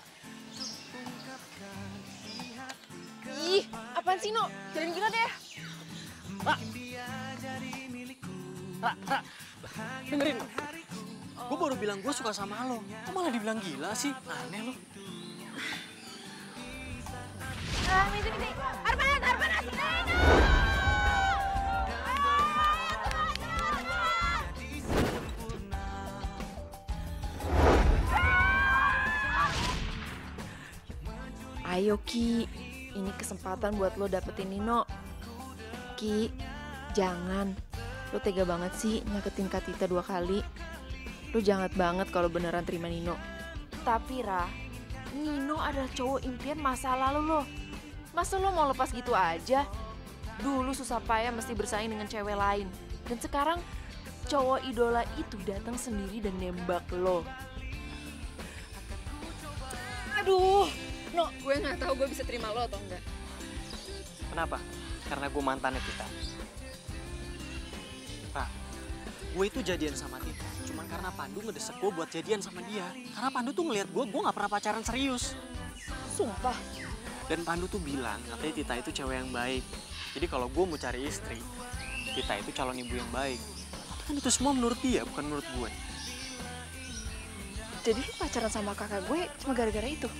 Ih, apaan sih, No? Jangan gila deh. Ra, dengerin lo. Gue baru bilang gue suka sama lo. Kok malah dibilang gila sih? Aneh lo. Misi. Arman, asli. Ayo Ki, ini kesempatan buat lo dapetin Nino. Ki, jangan. Lo tega banget sih nyakitin Kak Tita 2 kali. Lo jahat banget kalau beneran terima Nino. Tapi Ra, Nino adalah cowok impian masa lalu lo. Masa lo mau lepas gitu aja? Dulu susah payah mesti bersaing dengan cewek lain. Dan sekarang cowok idola itu datang sendiri dan nembak lo. Aduh, no, gue nggak tahu gue bisa terima lo atau enggak. Kenapa? Karena gue mantannya Tita. Pak, gue itu jadian sama Tita cuman karena Pandu ngedesek gue buat jadian sama dia. Karena Pandu tuh ngeliat gue gak pernah pacaran serius. Sumpah. Dan Pandu tuh bilang katanya Tita itu cewek yang baik. Jadi kalau gue mau cari istri, Tita itu calon ibu yang baik. Tapi kan itu semua menurut dia, bukan menurut gue. Jadi pacaran sama kakak gue cuma gara-gara itu?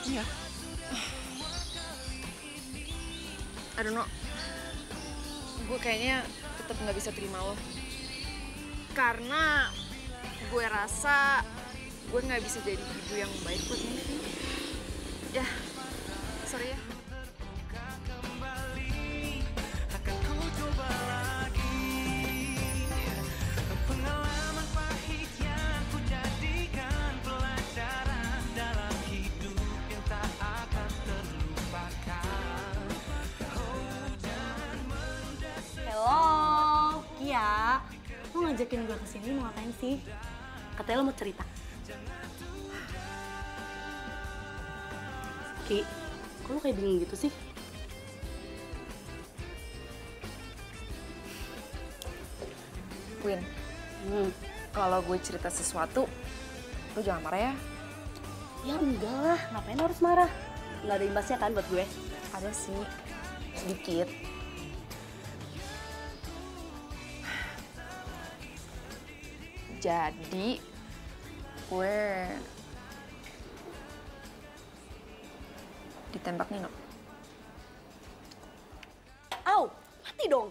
Iya. I don't know. Gue kayaknya tetap nggak bisa terima lo. Karena gue rasa gue nggak bisa jadi ibu yang baik buat Nevi. Ya, sorry ya. Pengalaman pahit yang ku jadikan pelajaran dalam hidup yang tak akan terlupakan. Hello, Kia. Lo ngajakin gue kesini mau ngapain sih? Katanya lo mau cerita. Ki, kok lo kayak bingung gitu sih? Queen, kalau gue cerita sesuatu, lo jangan marah ya. Ya enggak lah, ngapain lo harus marah? Nggak ada imbasnya kan buat gue? Ada sih, sedikit. Jadi, gue ditembak Nino. Au, mati dong.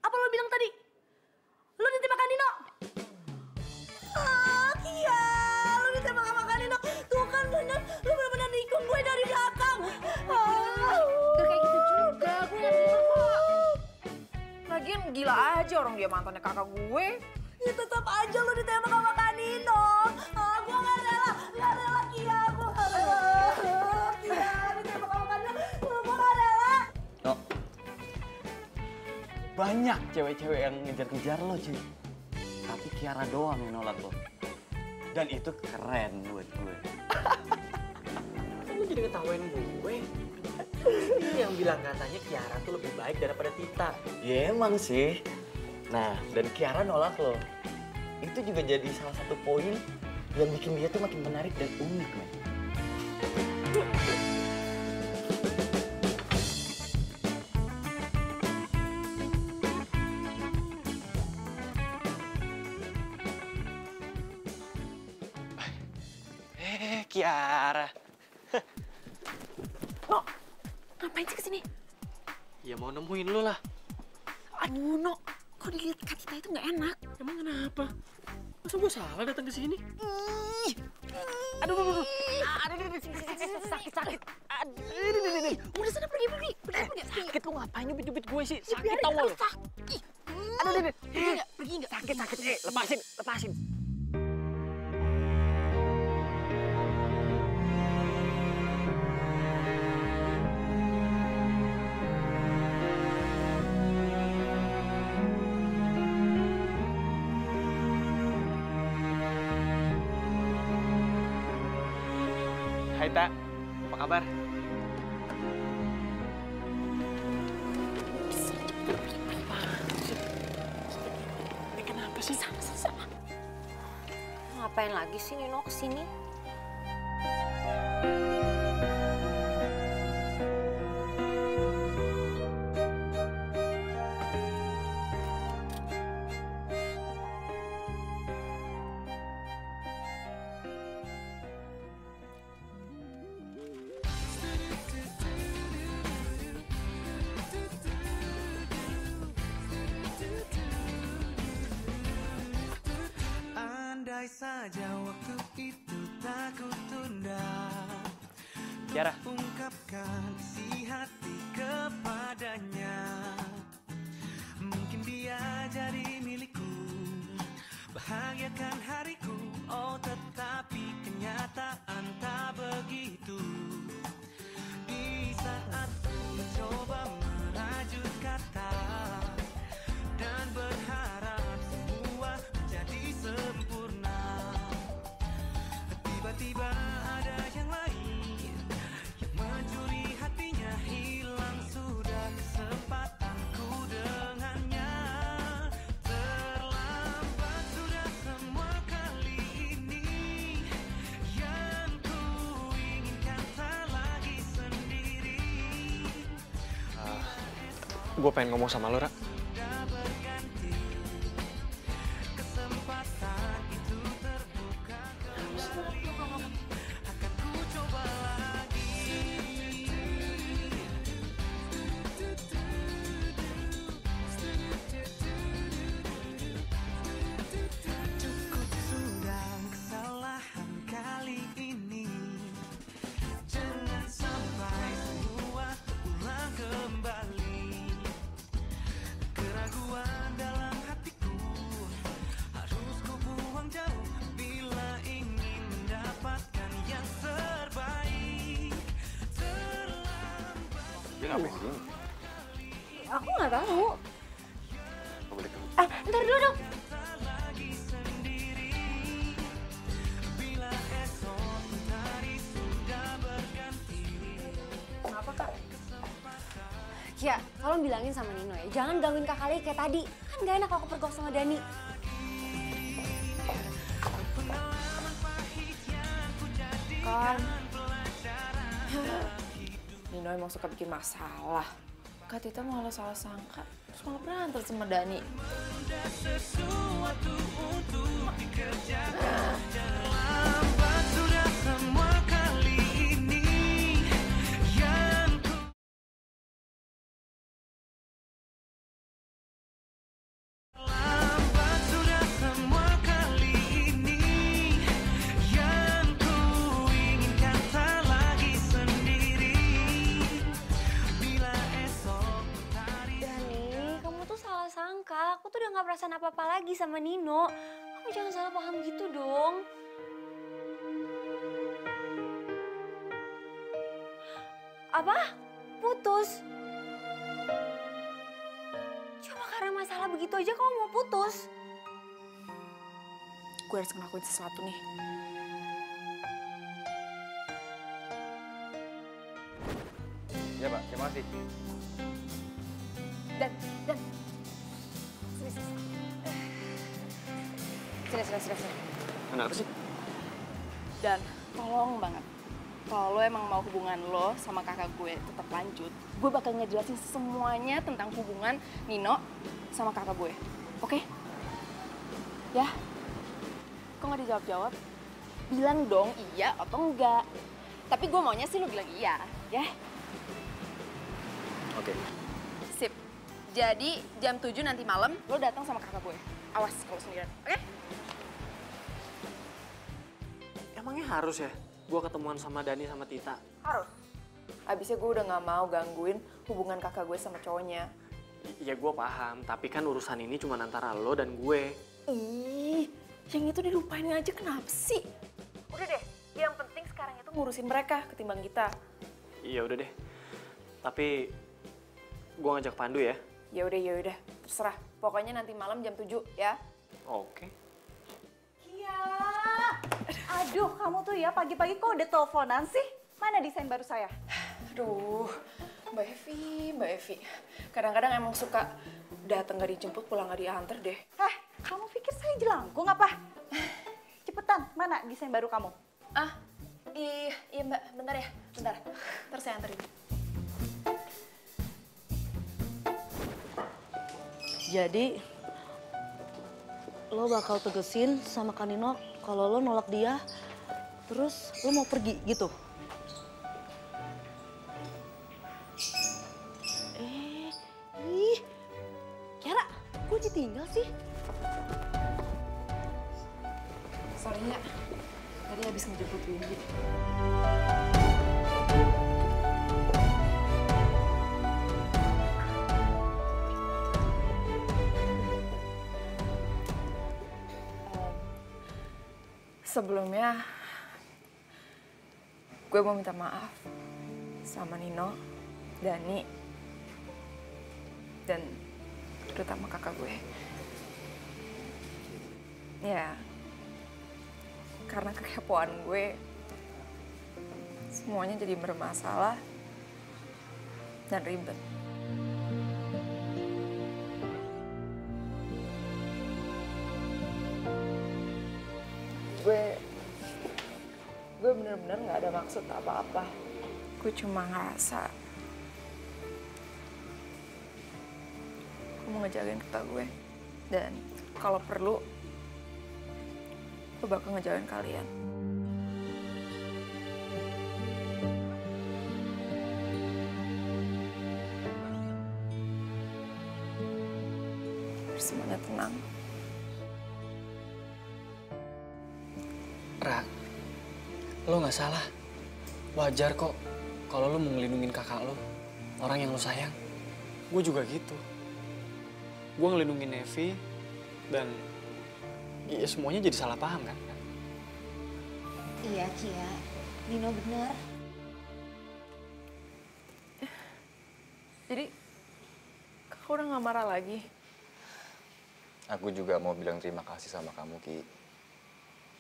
Apa lo bilang tadi? Lo ditembak Nino? Ah, Kia, lo ditembak sama Nino. Tuh kan bener, lo bener-bener nikung gue dari belakang. Gak kayak gitu juga, gue gak terima kok. Lagian gila aja orang dia mantannya kakak gue. Ya tetap aja lo ditembak sama Nino. Gue gak rela Kia, gue gak rela. Kia, ditembak sama Nino, gue gak rela. No. Banyak cewek-cewek yang ngejar-ngejar lo, cuy. Tapi Kiara doang yang nolak lo. Dan itu keren buat gue. Kan lu jadi ngetawain gue. Ini yang bilang katanya Kiara tuh lebih baik daripada Tita. Ya emang sih. Nah, dan Kiara nolak lo. Itu juga jadi salah satu poin yang bikin dia tuh makin menarik dan unik, men. Kiara. No, ngapain sih kesini? Ya mau nemuin lu lah. Aduh, No, kok dilihat Kak Tita itu nggak enak? Emang kenapa? Masa gue salah datang ke sini? Aduh, sakit. Aduh, udah sana pergi. Sakit lu ngapain nyubit-nyubit gue sih? Sakit tau lu. Sakit. Aduh, pergi nggak? Sakit. Lepasin. Hai Tak, apa kabar? Kenapa sih? Sama. Ngapain lagi sih Nino kesini? Andai saja waktu itu tak ku tunda Tiara. Ungkapkan isi hati kepadanya. Mungkin dia jadi milikku, bahagiakan hariku. Oh tetapi kenyataan tak begitu. Di saat ku mencoba merajut kata dan berharap semua menjadi sempurna, tiba-tiba ada yang lain yang mencuri hatinya. Hilang sudah kesempatanku dengannya. Terlambat sudah semua kali ini. Yang ku inginkan tak lagi sendiri. Gue pengen ngomong sama lo, Ra. Sudah berganti, kesempatan itu terbuka kembali. Akan ku coba lagi. Cukup sudah kesalahan kali ini. Jangan sampai semua terulang kembali. Keraguan dalam hatiku harus ku buang jauh bila ingin mendapatkan yang terbaik. Terlambat. Dia ngapain sih? Aku nggak tahu. Gak boleh tahu. Ntar dulu dong. Tak lagi sendiri bila esok hari sudah berganti. Kenapa Kak? Kia, tolong bilangin sama Nino ya, jangan gangguin kakak lagi kayak tadi. Kan gak enak aku pergok sama Dani. Kan Nino emang suka bikin masalah. Kak Tita malah salah sangka, terus malah berantem sama Dani. Sesuatu untuk dikerjakan. Terlambat sudah semua kali ini. Yang ku terlambat sudah semua kali ini. Yang ku inginkan tak lagi sendiri. Bila esok hari Dani, kamu tuh salah sangka. Aku tuh udah gak perasaan apa-apa lagi sama Nino. Kamu jangan salah paham gitu dong. Apa? Putus? Cuma karena masalah begitu aja kamu mau putus? Gue harus ngelakuin sesuatu nih. Ya Pak, terima kasih. Dan. Sini. Kenapa sih? Dan tolong banget, kalau lo emang mau hubungan lo sama kakak gue tetap lanjut, gue bakal ngejelasin semuanya tentang hubungan Nino sama kakak gue. Oke? Ya? Kok nggak dijawab-jawab? Bilang dong iya atau enggak. Tapi gue maunya sih lo bilang iya, ya? Oke. Sip. Jadi jam 7 nanti malam lo datang sama kakak gue. Awas kalau sendirian, oke? Emangnya harus ya gue ketemuan sama Dani sama Tita? Harus. Abisnya gue udah gak mau gangguin hubungan kakak gue sama cowoknya. Ya gue paham, tapi kan urusan ini cuma antara lo dan gue. Ih, yang itu dilupain aja kenapa sih? Udah deh, yang penting sekarang itu ngurusin mereka ketimbang kita. Iya udah deh. Tapi gue ngajak Pandu ya. Ya udah, terserah. Pokoknya nanti malam jam 7 ya. Oke. Iya. Aduh, kamu tuh ya pagi-pagi kok udah teleponan sih? Mana desain baru saya? Aduh, Mbak Evi. Kadang-kadang emang suka datang gak dijemput, pulang gak diantar deh. Kamu pikir saya jelangkung apa? Cepetan, mana desain baru kamu? Iya Mbak, bentar ya, bentar. Ntar saya anterin. Jadi lo bakal tegesin sama Kanino kalau lo nolak dia, terus lo mau pergi gitu? Kiara, kok ditinggal sih? Sorry ya, tadi habis ngejemput Windy. Sebelumnya, gue mau minta maaf sama Nino, Dani, dan terutama kakak gue. Ya, karena kekepoan gue, semuanya jadi bermasalah dan ribet. Gue bener-bener gak ada maksud apa-apa. Gue cuma ngerasa gue mau ngejagain kakak gue. Dan kalau perlu, gue bakal ngejagain kalian. Biar semuanya tenang. Ra, lo nggak salah. Wajar kok kalau lo mau ngelindungin kakak lo, orang yang lo sayang. Gue juga gitu. Gue ngelindungin Nevi dan ya semuanya jadi salah paham kan? Iya, Kia. Nino bener. Jadi, kakak udah gak marah lagi? Aku juga mau bilang terima kasih sama kamu, Ki.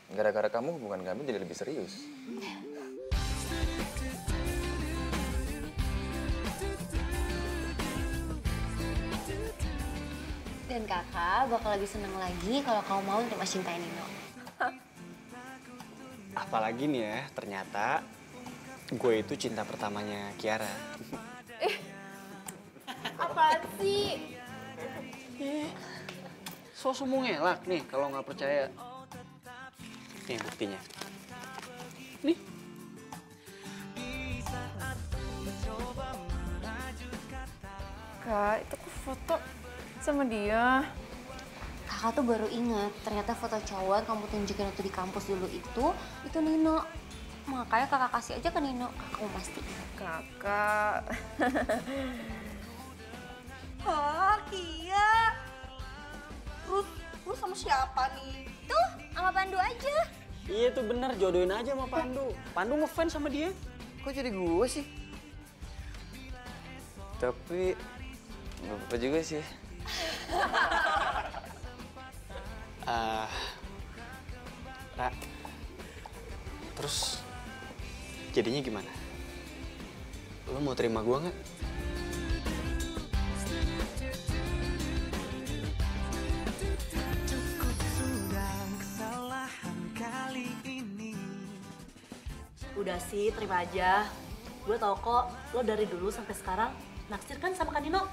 Gara-gara kamu hubungan kami jadi lebih serius. Dan kakak bakal lebih seneng lagi kalau kamu mau terima cintai Nino. Apalagi nih ya, ternyata gue itu cinta pertamanya Kiara. Apaan sih? So ngelak nih kalau nggak percaya. Nih buktinya. Nih. Kak, itu aku foto sama dia. Kakak tuh baru ingat, ternyata foto cowok yang kamu tunjukin waktu di kampus dulu itu Nino. Makanya kakak kasih aja ke Nino, kakak mau pastiin. Kakak. Hah, Kia? Terus sama siapa nih? Tuh, sama Pandu aja. Iya tuh bener, jodohin aja sama Pandu. Pandu ngefans sama dia. Kok jadi gue sih? Tapi nggak apa-apa juga sih. Ra, terus jadinya gimana? Lo mau terima gua nggak? Udah sih, terima aja. Gue tau kok, lo dari dulu sampai sekarang naksir kan sama Kak Nino?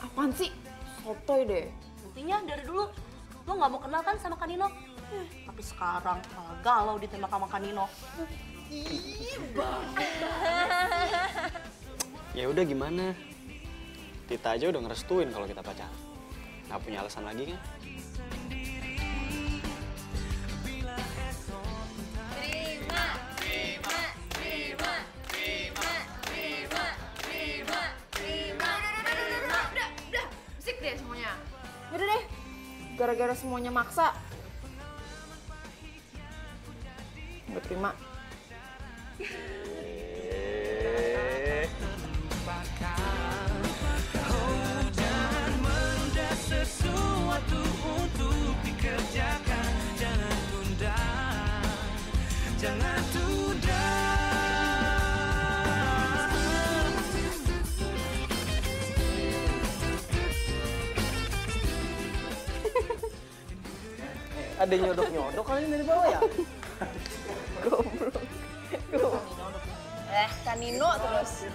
Apaan sih? Sotoy deh. Buktinya dari dulu, lo gak mau kenal kan sama Kak Nino? Tapi sekarang malah galau ditembak sama Kak Nino. Ya udah gimana? Kita aja udah ngerestuin kalau kita pacaran. Nggak punya alasan lagi kan? Udah deh, gara-gara semuanya maksa. Gue terima. Jangan menunda sesuatu untuk dikerjakan. Jangan tunda, jangan tunda. Ada nyodok-nyodok kali dari bawah ya? Goblok. Kan Nino terus.